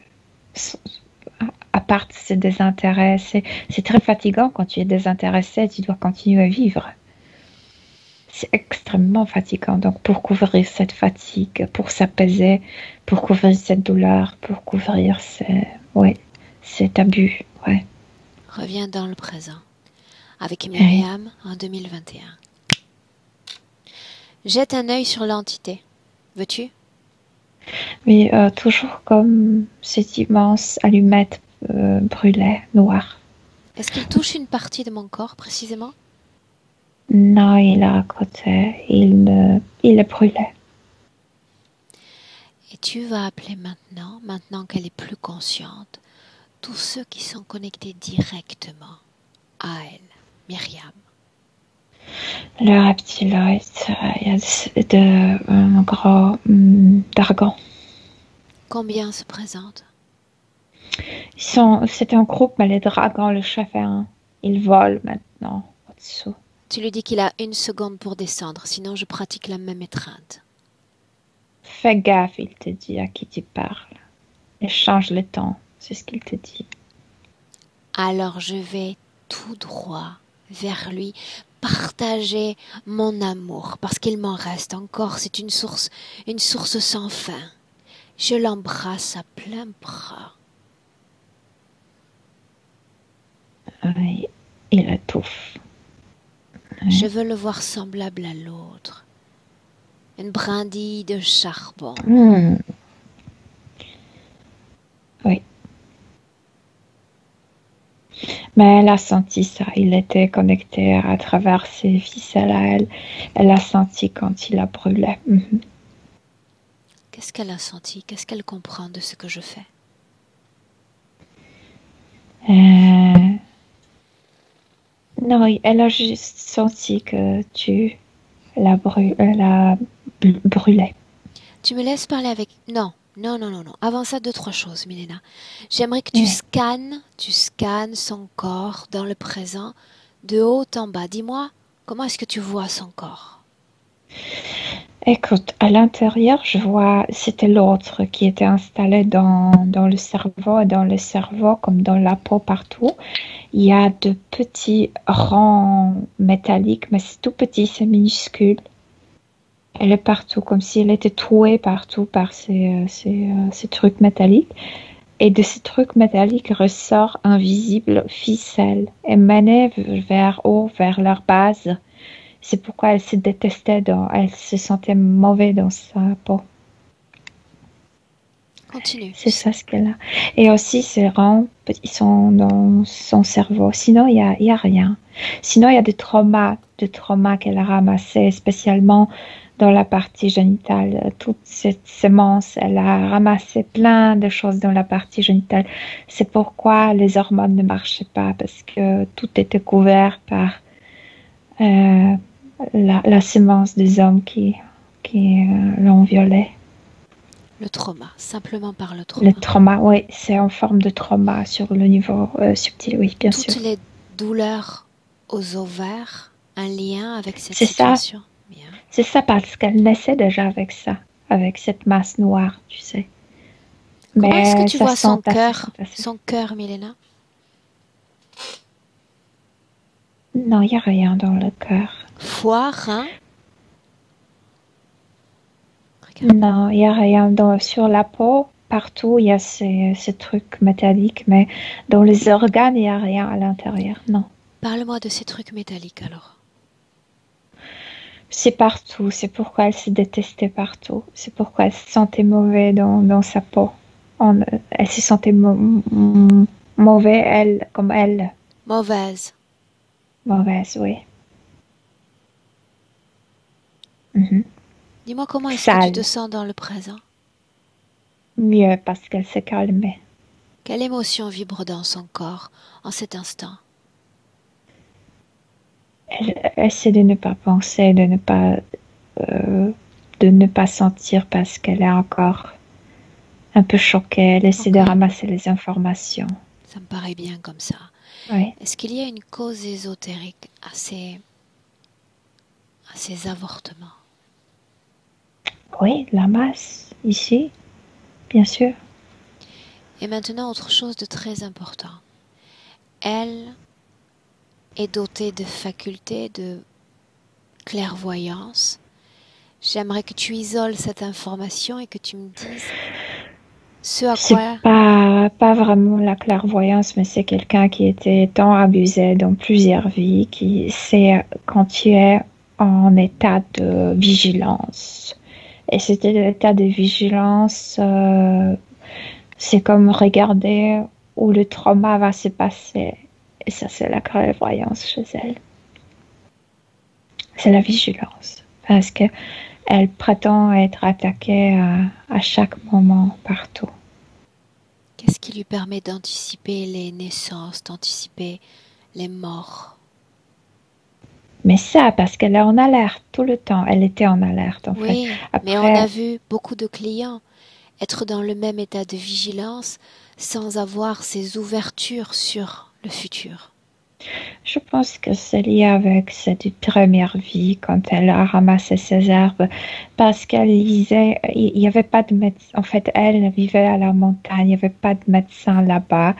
S2: à part ce désintérêt, c'est très fatigant quand tu es désintéressé, tu dois continuer à vivre. C'est extrêmement fatigant. Donc, pour couvrir cette fatigue, pour s'apaiser, pour couvrir cette douleur, pour couvrir cet abus. Ouais.
S1: Reviens dans le présent avec
S2: Ouais.
S1: Myriam en 2021. Jette un œil sur l'entité. Veux-tu?
S2: Mais toujours comme cette immense allumette brûlée, noire.
S1: Est-ce qu'il touche une partie de mon corps précisément?
S2: Non, il est à côté. Il est brûlé.
S1: Et tu vas appeler maintenant qu'elle est plus consciente, tous ceux qui sont connectés directement à elle, Myriam.
S2: Le reptiloïde, il y a un gros dragon.
S1: Combien se présentent?
S2: C'est un groupe, mais les dragons, le chef est un. Ils volent maintenant au-dessous.
S1: Tu lui dis qu'il a 1 seconde pour descendre, sinon je pratique la même étreinte.
S2: Fais gaffe, il te dit à qui tu parles. Et change le temps, c'est ce qu'il te dit.
S1: Alors je vais tout droit vers lui, partager mon amour, parce qu'il m'en reste encore, c'est une source sans fin. Je l'embrasse à plein bras.
S2: Oui, il étouffe.
S1: Je veux le voir semblable à l'autre. Une brindille de charbon.
S2: Oui. Mais elle a senti ça. Il était connecté à travers ses ficelles à elle. Elle a senti quand il a brûlé.
S1: Qu'est-ce qu'elle a senti? Qu'est-ce qu'elle comprend de ce que je fais?
S2: Non, elle a juste senti que tu l'as brûlé.
S1: Tu me laisses parler avec... Non. Avant ça, 2, 3 choses, Milena. J'aimerais que tu scannes son corps dans le présent, de haut en bas. Dis-moi, comment est-ce que tu vois son corps?
S2: Écoute, à l'intérieur, je vois, c'était l'autre qui était installé dans le cerveau, et dans le cerveau, comme dans la peau partout. Il y a de petits rangs métalliques, mais c'est tout petit, c'est minuscule. Elle est partout, comme si elle était trouée partout par ces trucs métalliques. Et de ces trucs métalliques ressort invisible ficelle et menait vers haut, vers leur base. C'est pourquoi elle se détestait, elle se sentait mauvais dans sa peau.
S1: Continue.
S2: C'est ça ce qu'elle a. Et aussi, ses rangs, ils sont dans son cerveau. Sinon, il y a rien. Sinon, il y a des traumas qu'elle a ramassés, spécialement dans la partie génitale. Toute cette sémence, elle a ramassé plein de choses dans la partie génitale. C'est pourquoi les hormones ne marchaient pas, parce que tout était couvert par la sémence des hommes qui l'ont violée.
S1: Le trauma, simplement par le trauma.
S2: Le trauma, oui, c'est en forme de trauma sur le niveau subtil, oui, bien sûr.
S1: Toutes les douleurs aux ovaires, un lien avec cette
S2: C'est ça.
S1: situation. Bien.
S2: C'est ça parce qu'elle naissait déjà avec ça, avec cette masse noire, tu sais.
S1: Comment est-ce que
S2: Mais
S1: tu
S2: ça
S1: vois son
S2: s'entasse.
S1: cœur, Milena?
S2: Non, il n'y a rien dans le cœur.
S1: Foie, rein? Regarde.
S2: Non, il n'y a rien sur la peau. Partout, il y a ces trucs métalliques, mais dans les organes, il n'y a rien à l'intérieur, non.
S1: Parle-moi de ces trucs métalliques alors.
S2: C'est partout, c'est pourquoi elle se détestait partout. C'est pourquoi elle se sentait mauvais dans sa peau. Elle se sentait mauvais, elle, comme elle.
S1: Mauvaise.
S2: Mauvaise, oui. Mhm.
S1: Dis-moi comment est-ce que tu
S2: Sale.
S1: te sens dans le présent?
S2: Mieux parce qu'elle s'est calmée.
S1: Quelle émotion vibre dans son corps en cet instant?
S2: Elle essaie de ne pas penser, de ne pas sentir parce qu'elle est encore un peu choquée. Elle essaie de ramasser les informations.
S1: Ça me paraît bien comme ça.
S2: Oui.
S1: Est-ce qu'il y a une cause ésotérique à ces avortements?
S2: Oui, la masse, ici, bien sûr.
S1: Et maintenant, autre chose de très important. Elle est dotée de facultés de clairvoyance. J'aimerais que tu isoles cette information et que tu me dises Ce à
S2: C'est
S1: quoi,
S2: pas vraiment la clairvoyance, mais c'est quelqu'un qui était tant abusé dans plusieurs vies, qui c'est quand tu es en état de vigilance. Et c'était l'état de vigilance, c'est comme regarder où le trauma va se passer. Et ça, c'est la clairvoyance chez elle. C'est la vigilance. Parce que elle prétend être attaquée à chaque moment, partout.
S1: qu'est-ce qui lui permet d'anticiper les naissances, d'anticiper les morts?
S2: Mais ça, parce qu'elle est en alerte tout le temps. Elle était en alerte, en fait.
S1: Oui, mais on a
S2: Après,
S1: vu beaucoup de clients être dans le même état de vigilance sans avoir ces ouvertures sur le futur.
S2: je pense que c'est lié avec cette première vie, quand elle a ramassé ses herbes, parce qu'elle lisait, il n'y avait pas de médecin. En fait, elle vivait à la montagne, il n'y avait pas de médecin là-bas.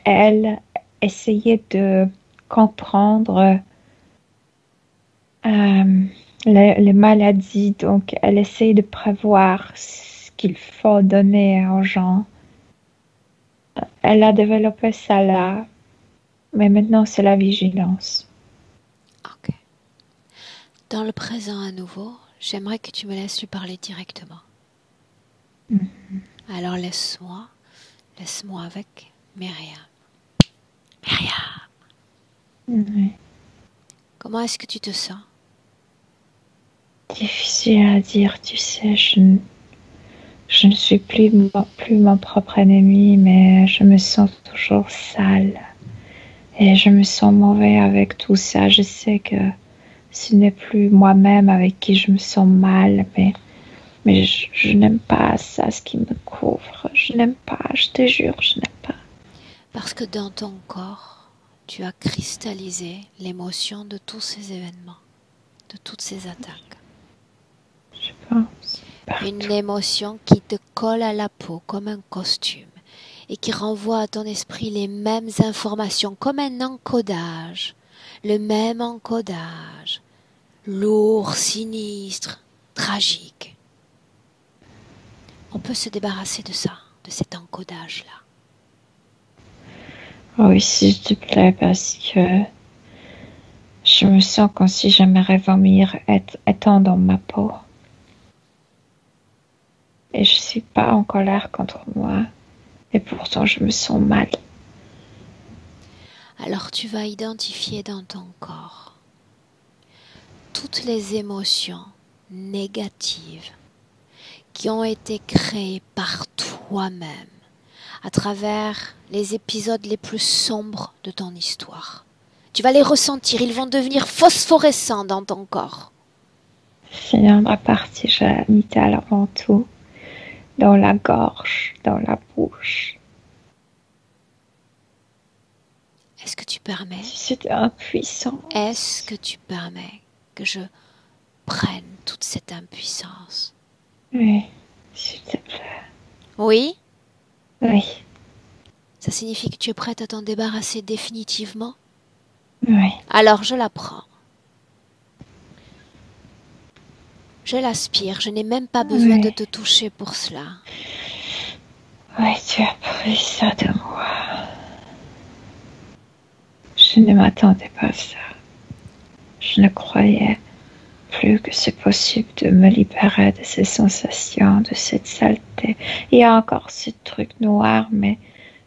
S2: Elle essayait de comprendre euh, les maladies, donc elle essaye de prévoir ce qu'il faut donner aux gens. Elle a développé ça là, mais maintenant c'est la vigilance.
S1: Ok. Dans le présent à nouveau, j'aimerais que tu me laisses lui parler directement. Alors laisse-moi avec Myriam. Myriam,
S2: Ouais.
S1: comment est-ce que tu te sens?
S2: Difficile à dire, tu sais, je ne suis plus mon propre ennemi, mais je me sens toujours sale. Et je me sens mauvais avec tout ça. Je sais que ce n'est plus moi-même avec qui je me sens mal, mais je n'aime pas ça, ce qui me couvre. Je n'aime pas, je te jure, je n'aime pas.
S1: Parce que dans ton corps, tu as cristallisé l'émotion de tous ces événements, de toutes ces attaques.
S2: Je pense
S1: Une
S2: partout.
S1: émotion qui te colle à la peau comme un costume et qui renvoie à ton esprit les mêmes informations comme un encodage, le même encodage, lourd, sinistre, tragique. On peut se débarrasser de ça, de cet encodage-là.
S2: Oui, s'il te plaît, parce que je me sens comme si j'aimerais vomir étant dans ma peau. Et je suis pas en colère contre moi. Et pourtant, je me sens mal.
S1: Alors tu vas identifier dans ton corps toutes les émotions négatives qui ont été créées par toi-même à travers les épisodes les plus sombres de ton histoire. Tu vas les ressentir, ils vont devenir phosphorescents dans ton corps.
S2: C'est dans la partie génitale avant tout. Dans la gorge, dans la bouche.
S1: Est-ce que tu permets
S2: C'est impuissant.
S1: Est-ce que tu permets que je prenne toute cette impuissance?
S2: Oui, s'il te plaît.
S1: Oui?
S2: Oui,
S1: Ça signifie que tu es prête à t'en débarrasser définitivement?
S2: oui.
S1: Alors je la prends. Je l'aspire, je n'ai même pas besoin de
S2: Oui.
S1: te toucher pour cela.
S2: Oui, tu as pris ça de moi. Je ne m'attendais pas à ça. Je ne croyais plus que c'est possible de me libérer de ces sensations, de cette saleté. Il y a encore ce truc noir, mais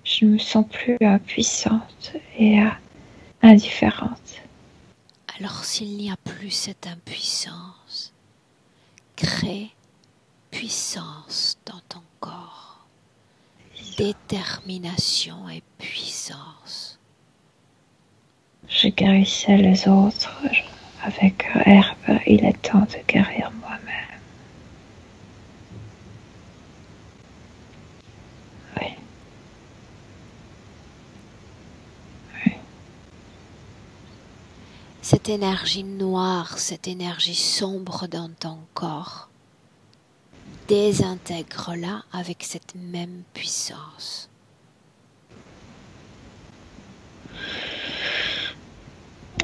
S2: je ne me sens plus impuissante et indifférente.
S1: Alors s'il n'y a plus cette impuissance, crée puissance dans ton corps. Détermination et puissance.
S2: Je guérissais les autres avec herbe. Il est temps de guérir moi-même. Oui. Oui.
S1: Cette énergie noire, cette énergie sombre dans ton corps, désintègre-la avec cette même puissance.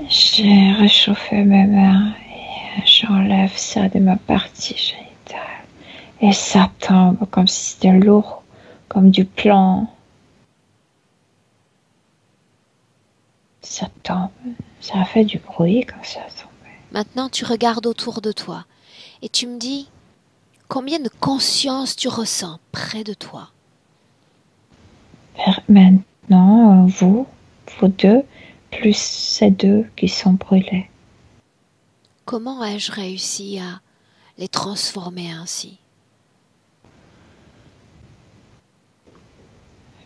S2: J'ai réchauffé mes mains et j'enlève ça de ma partie génitale. Et ça tombe comme si c'était lourd, comme du plomb. Ça tombe. Ça a fait du bruit quand ça tombe.
S1: Maintenant, tu regardes autour de toi et tu me dis combien de conscience tu ressens près de toi.
S2: Maintenant, vous deux, plus ces deux qui sont brûlés.
S1: Comment ai-je réussi à les transformer ainsi?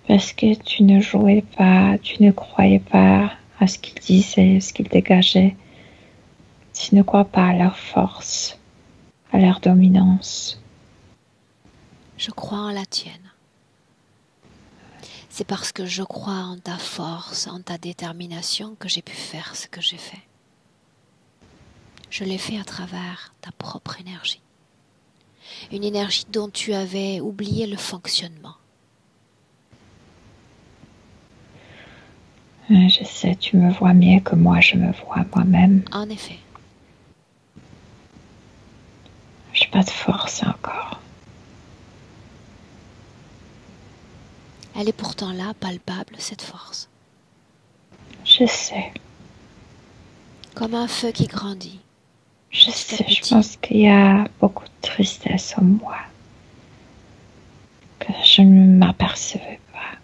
S2: Parce que tu ne jouais pas, tu ne croyais pas à ce qu'ils disaient, ce qu'ils dégageaient. Tu ne crois pas à leur force, à leur dominance.
S1: Je crois en la tienne. C'est parce que je crois en ta force, en ta détermination que j'ai pu faire ce que j'ai fait. Je l'ai fait à travers ta propre énergie. Une énergie dont tu avais oublié le fonctionnement.
S2: Je sais, tu me vois mieux que moi, je me vois moi-même.
S1: En effet.
S2: Je n'ai pas de force encore.
S1: Elle est pourtant là, palpable, cette force.
S2: Je sais.
S1: Comme un feu qui grandit.
S2: Je sais, je pense qu'il y a beaucoup de tristesse en moi. Que je ne m'apercevais pas.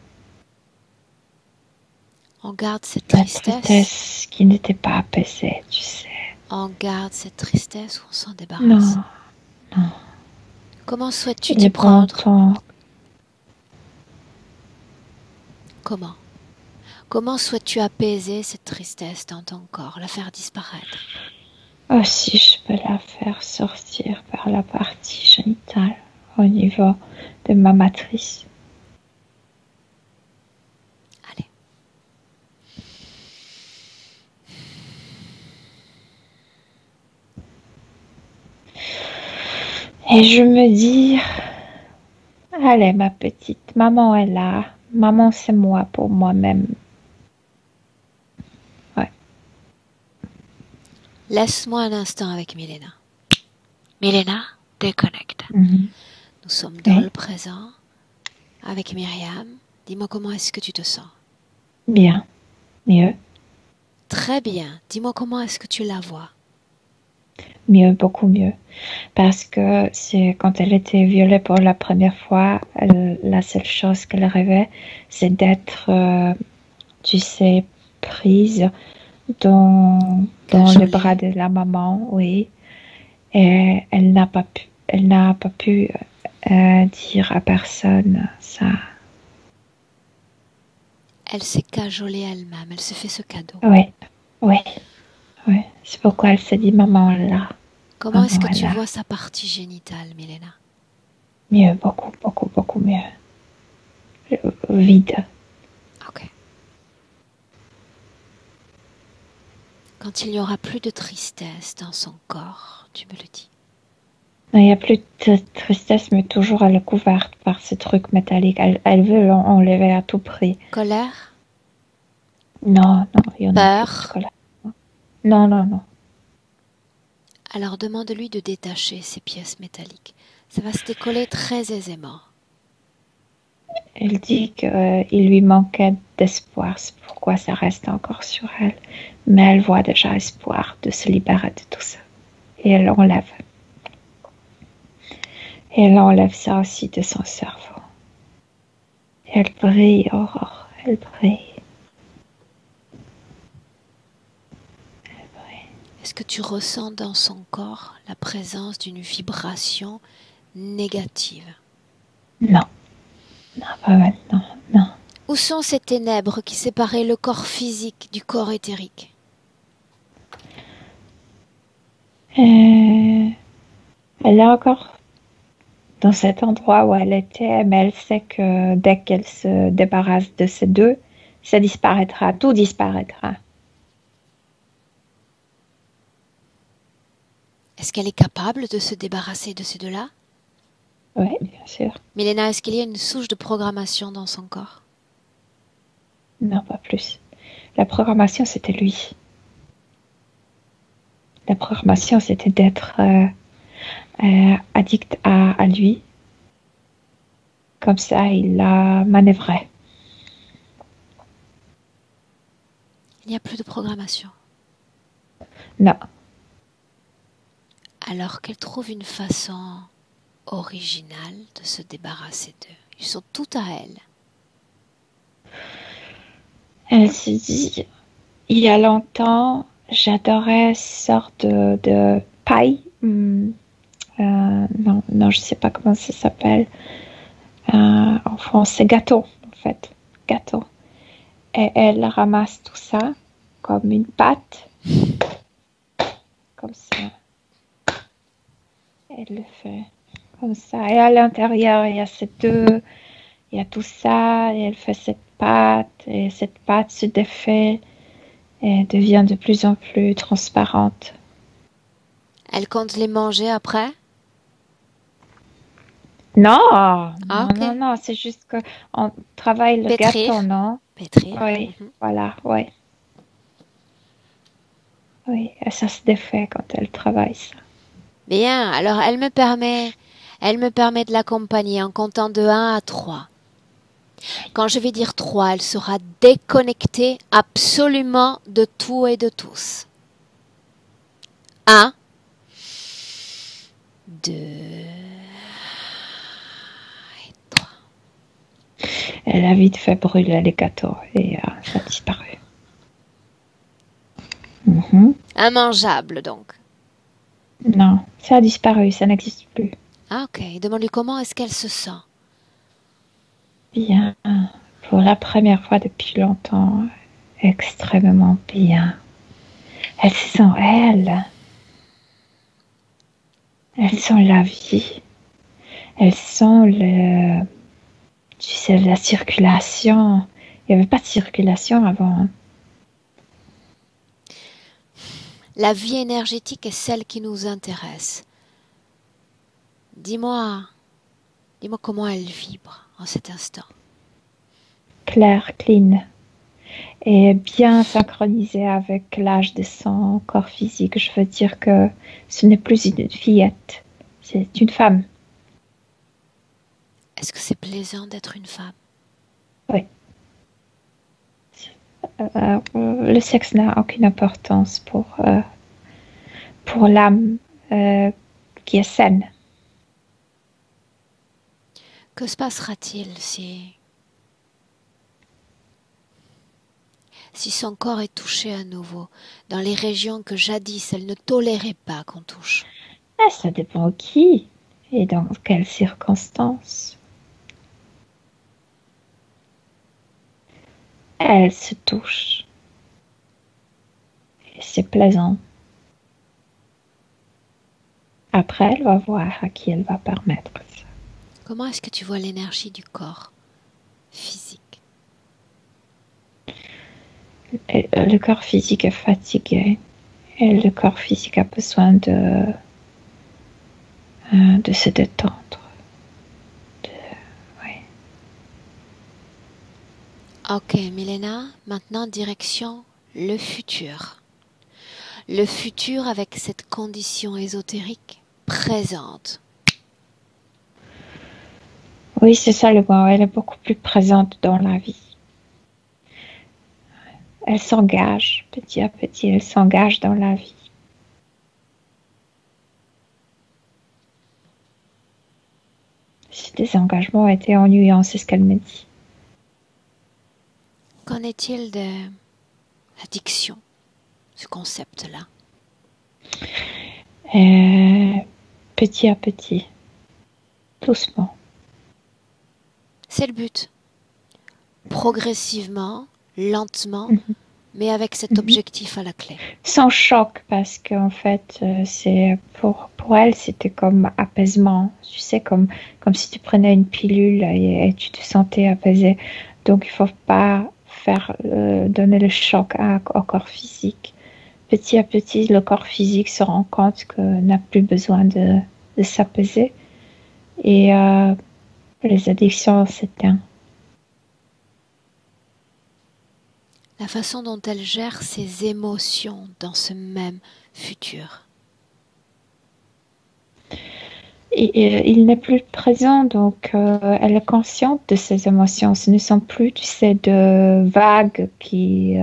S1: On garde cette
S2: La
S1: tristesse.
S2: tristesse qui n'était pas apaisée, tu sais.
S1: On garde cette tristesse ou on s'en débarrasse.
S2: Non.
S1: Comment souhaites-tu t'y prendre? Comment souhaites-tu apaiser cette tristesse dans ton corps, la faire disparaître?
S2: Oh, si je peux la faire sortir par la partie génitale, au niveau de ma matrice.
S1: Allez.
S2: Et je me dis, allez ma petite, maman est là. Maman c'est moi pour moi-même. Ouais.
S1: Laisse-moi un instant avec Milena. Milena, déconnecte.
S2: Mm-hmm.
S1: Nous sommes dans le présent avec Myriam. Dis-moi comment est-ce que tu te sens?
S2: Bien. Mieux.
S1: Très bien. Dis-moi comment est-ce que tu la vois?
S2: Mieux, beaucoup mieux. Parce que c'est quand elle était violée pour la première fois, la seule chose qu'elle rêvait, c'est d'être, tu sais, prise dans les bras de la maman, oui. Et elle n'a pas pu dire à personne ça.
S1: Elle s'est cajolée elle-même, elle se fait ce cadeau.
S2: Oui. C'est pourquoi elle s'est dit maman là.
S1: Comment est-ce que tu vois sa partie génitale, Milena?
S2: Mieux, beaucoup mieux. Vide.
S1: Ok. Quand il n'y aura plus de tristesse dans son corps, tu me le dis.
S2: Il n'y a plus de tristesse, mais toujours elle est couverte par ce truc métallique. Elle veut l'enlever à tout prix.
S1: Colère?
S2: Non, il y en a plus de
S1: Peur?
S2: colère. Non.
S1: Alors demande-lui de détacher ces pièces métalliques. Ça va se décoller très aisément.
S2: Elle dit qu'il lui manquait d'espoir, c'est pourquoi ça reste encore sur elle. Mais elle voit déjà espoir de se libérer de tout ça. Et elle enlève. Et elle enlève ça aussi de son cerveau. Et elle brille, Aurore, elle brille.
S1: Est-ce que tu ressens dans son corps la présence d'une vibration négative?
S2: Non, pas maintenant, non.
S1: Où sont ces ténèbres qui séparaient le corps physique du corps éthérique?
S2: Elle est encore dans cet endroit où elle était, mais elle sait que dès qu'elle se débarrasse de ces deux, ça disparaîtra, tout disparaîtra.
S1: Est-ce qu'elle est capable de se débarrasser de ces deux-là?
S2: Oui, bien sûr.
S1: Milena, est-ce qu'il y a une souche de programmation dans son corps?
S2: Non, pas plus. La programmation, c'était lui. La programmation, c'était d'être addict à lui. Comme ça, il la manœuvrait.
S1: Il n'y a plus de programmation.
S2: Non.
S1: Alors qu'elle trouve une façon originale de se débarrasser d'eux. Ils sont tout à elle.
S2: Elle se dit, il y a longtemps, j'adorais ce sorte de paille. Non, je sais pas comment ça s'appelle. En français, gâteau, en fait. Gâteau. Et elle ramasse tout ça comme une pâte. Comme ça. Elle le fait comme ça. Et à l'intérieur, il y a cette œuf, il y a tout ça. Et elle fait cette pâte. Et cette pâte se défait et devient de plus en plus transparente.
S1: Elle compte les manger après?
S2: Non,
S1: Ah,
S2: non,
S1: ok.
S2: non, non, c'est juste qu'on travaille le
S1: Pétrir.
S2: gâteau, non?
S1: Pétrir.
S2: Oui, voilà, oui. Oui, et ça se défait quand elle travaille ça.
S1: Bien, alors elle me permet de l'accompagner en comptant de 1 à 3. Quand je vais dire 3, elle sera déconnectée absolument de tout et de tous. 1, 2 et 3.
S2: Elle a vite fait brûler les gâteaux et ça a disparu.
S1: Immangeable donc.
S2: Non, ça a disparu, ça n'existe plus.
S1: Ah ok, demande-lui comment est-ce qu'elle se sent.
S2: Bien, pour la première fois depuis longtemps, extrêmement bien. Elles sont elles. Elles sont la vie. Elles sont tu sais, la circulation. Il n'y avait pas de circulation avant.
S1: La vie énergétique est celle qui nous intéresse. Dis-moi comment elle vibre en cet instant.
S2: Claire, clean. Et bien synchronisée avec l'âge de son corps physique. Je veux dire que ce n'est plus une fillette. C'est une femme.
S1: Est-ce que c'est plaisant d'être une femme?
S2: Oui. Le sexe n'a aucune importance pour l'âme qui est saine.
S1: Que se passera-t-il si son corps est touché à nouveau dans les régions que jadis elle ne tolérait pas qu'on touche?
S2: Ça dépend qui et dans quelles circonstances. Elle se touche. Et c'est plaisant. Après, elle va voir à qui elle va permettre ça.
S1: Comment est-ce que tu vois l'énergie du corps physique?
S2: Et le corps physique est fatigué. Et le corps physique a besoin de se détendre. Ouais.
S1: Ok, Milena, maintenant direction le futur. Le futur avec cette condition ésotérique présente.
S2: Oui, c'est ça le mot. Elle est beaucoup plus présente dans la vie. Elle s'engage petit à petit. Elle s'engage dans la vie. Si des engagements étaient ennuyants, c'est ce qu'elle me dit.
S1: Qu'en est-il de l'addiction, ce concept-là?
S2: Petit à petit, doucement.
S1: C'est le but. Progressivement, lentement, mais avec cet objectif à la clé.
S2: Sans choc, parce qu'en fait, c'est pour elle, c'était comme apaisement. Tu sais, comme si tu prenais une pilule et tu te sentais apaisé. Donc, il ne faut pas donner le choc au corps physique. Petit à petit, le corps physique se rend compte qu'il n'a plus besoin de s'apaiser. Et les addictions s'éteignent.
S1: La façon dont elle gère ses émotions dans ce même futur.
S2: il n'est plus présent, donc elle est consciente de ses émotions. Ce ne sont plus, tu sais, de vagues qui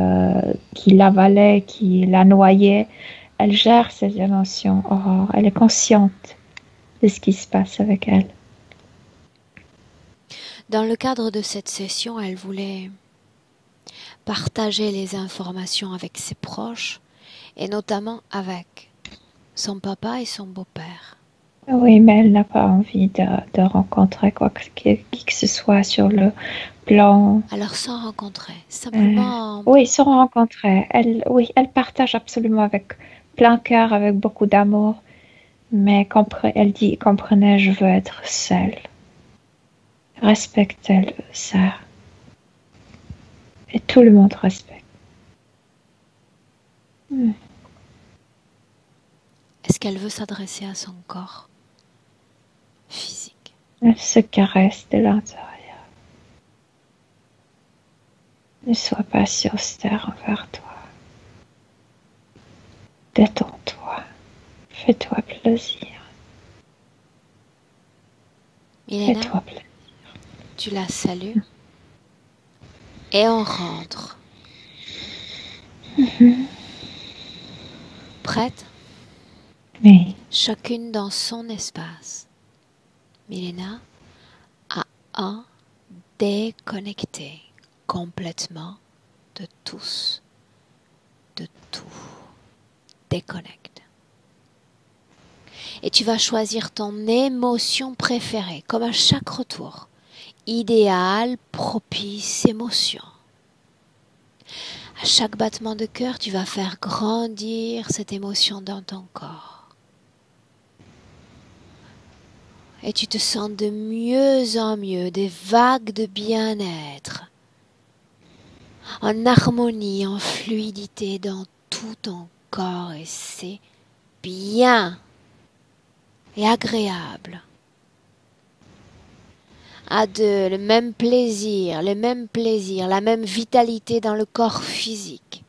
S2: l'avalaient, qui la noyaient. Elle gère ses émotions, Aurore. Elle est consciente de ce qui se passe avec elle.
S1: Dans le cadre de cette session, elle voulait partager les informations avec ses proches et notamment avec son papa et son beau-père.
S2: Oui, mais elle n'a pas envie de rencontrer qui que ce soit sur le plan.
S1: Alors sans rencontrer, simplement...
S2: Oui, ils sont rencontrés. Elle partage absolument avec plein cœur, avec beaucoup d'amour. Mais elle dit, comprenez, je veux être seule. Respectez ça. Et tout le monde respecte.
S1: Est-ce qu'elle veut s'adresser à son corps physique?
S2: Elle se caresse de l'intérieur. Ne sois pas si austère envers toi. Détends-toi. Fais-toi plaisir.
S1: Milena,
S2: Fais-toi plaisir.
S1: tu la salues et on rentre. Prête?
S2: Oui.
S1: Chacune dans son espace. Milena a un déconnecté complètement de tous, de tout. Déconnecte. Et tu vas choisir ton émotion préférée, comme à chaque retour. Idéal, propice, émotion. À chaque battement de cœur, tu vas faire grandir cette émotion dans ton corps. Et tu te sens de mieux en mieux, des vagues de bien-être, en harmonie, en fluidité dans tout ton corps. Et c'est bien et agréable. À deux, le même plaisir, la même vitalité dans le corps physique.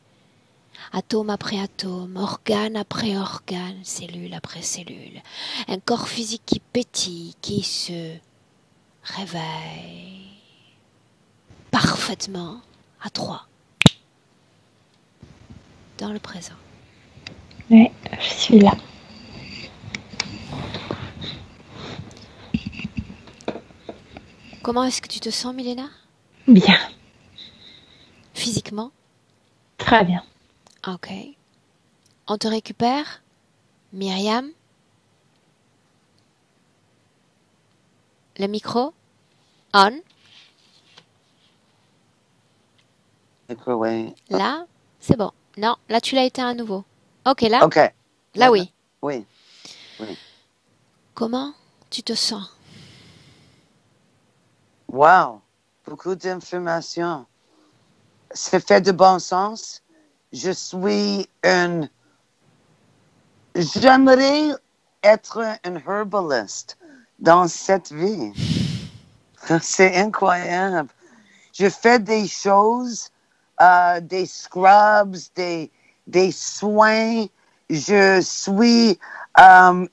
S1: Atome après atome, organe après organe, cellule après cellule. Un corps physique qui pétille, qui se réveille parfaitement à trois, dans le présent.
S2: Oui, je suis là.
S1: Comment est-ce que tu te sens, Milena?
S2: Bien.
S1: Physiquement?
S2: Très bien.
S1: Ok. On te récupère? Myriam? Le micro? On?
S3: Oui.
S1: Là? C'est bon. Non, là tu l'as éteint à nouveau. Ok, là?
S3: OK.
S1: Là, oui.
S3: Oui.
S1: Comment tu te sens?
S3: Wow. Beaucoup d'informations. C'est fait de bon sens. Je suis J'aimerais être un herbaliste dans cette vie. C'est incroyable. Je fais des choses, des scrubs, des soins. Je suis un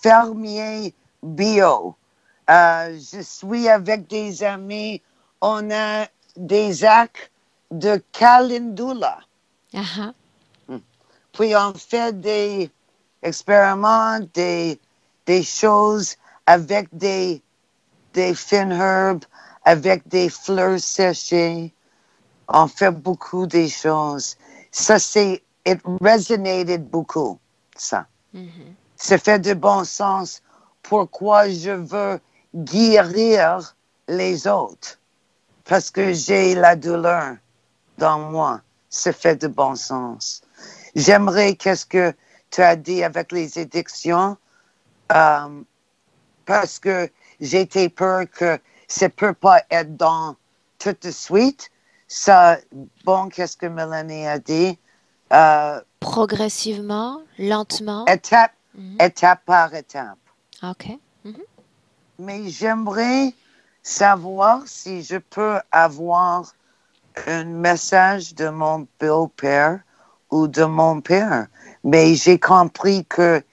S3: fermier bio. Je suis avec des amis. On a des actes de calendula.
S1: Ah,
S3: Puis on fait des expériments, des choses avec des fines herbes, avec des fleurs séchées. On fait beaucoup de choses. Ça, it resonated beaucoup, ça.
S1: mm-hmm.
S3: Ça fait de bon sens. Pourquoi je veux guérir les autres? Parce que j'ai la douleur dans moi. Ça fait de bon sens. J'aimerais qu'est-ce que tu as dit avec les addictions, parce que j'étais peur que ça ne peut pas être dans tout de suite. Ça, bon, qu'est-ce que Mélanie a dit?
S1: Progressivement, lentement.
S3: Étape par étape.
S1: Ok. Mm-hmm.
S3: Mais j'aimerais savoir si je peux avoir un message de mon beau-père ou de mon père. Mais j'ai compris que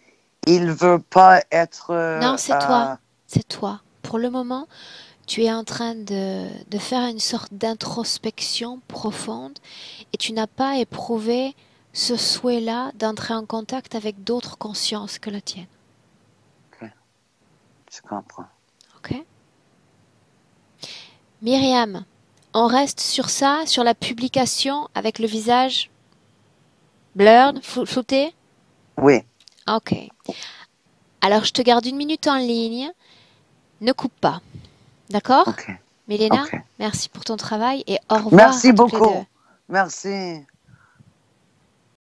S3: il veut pas être...
S1: Non, c'est toi. C'est toi. Pour le moment, tu es en train de faire une sorte d'introspection profonde et tu n'as pas éprouvé ce souhait-là d'entrer en contact avec d'autres consciences que la tienne.
S3: Ok, je comprends.
S1: Ok? Myriam, on reste sur ça, sur la publication avec le visage blurred, flouté?
S3: Oui,
S1: Ok. Alors, je te garde 1 minute en ligne. Ne coupe pas. D'accord?
S3: ok,
S1: Milena,
S3: ok.
S1: merci pour ton travail et au revoir
S3: Merci
S1: à toutes les deux.
S3: beaucoup. Merci.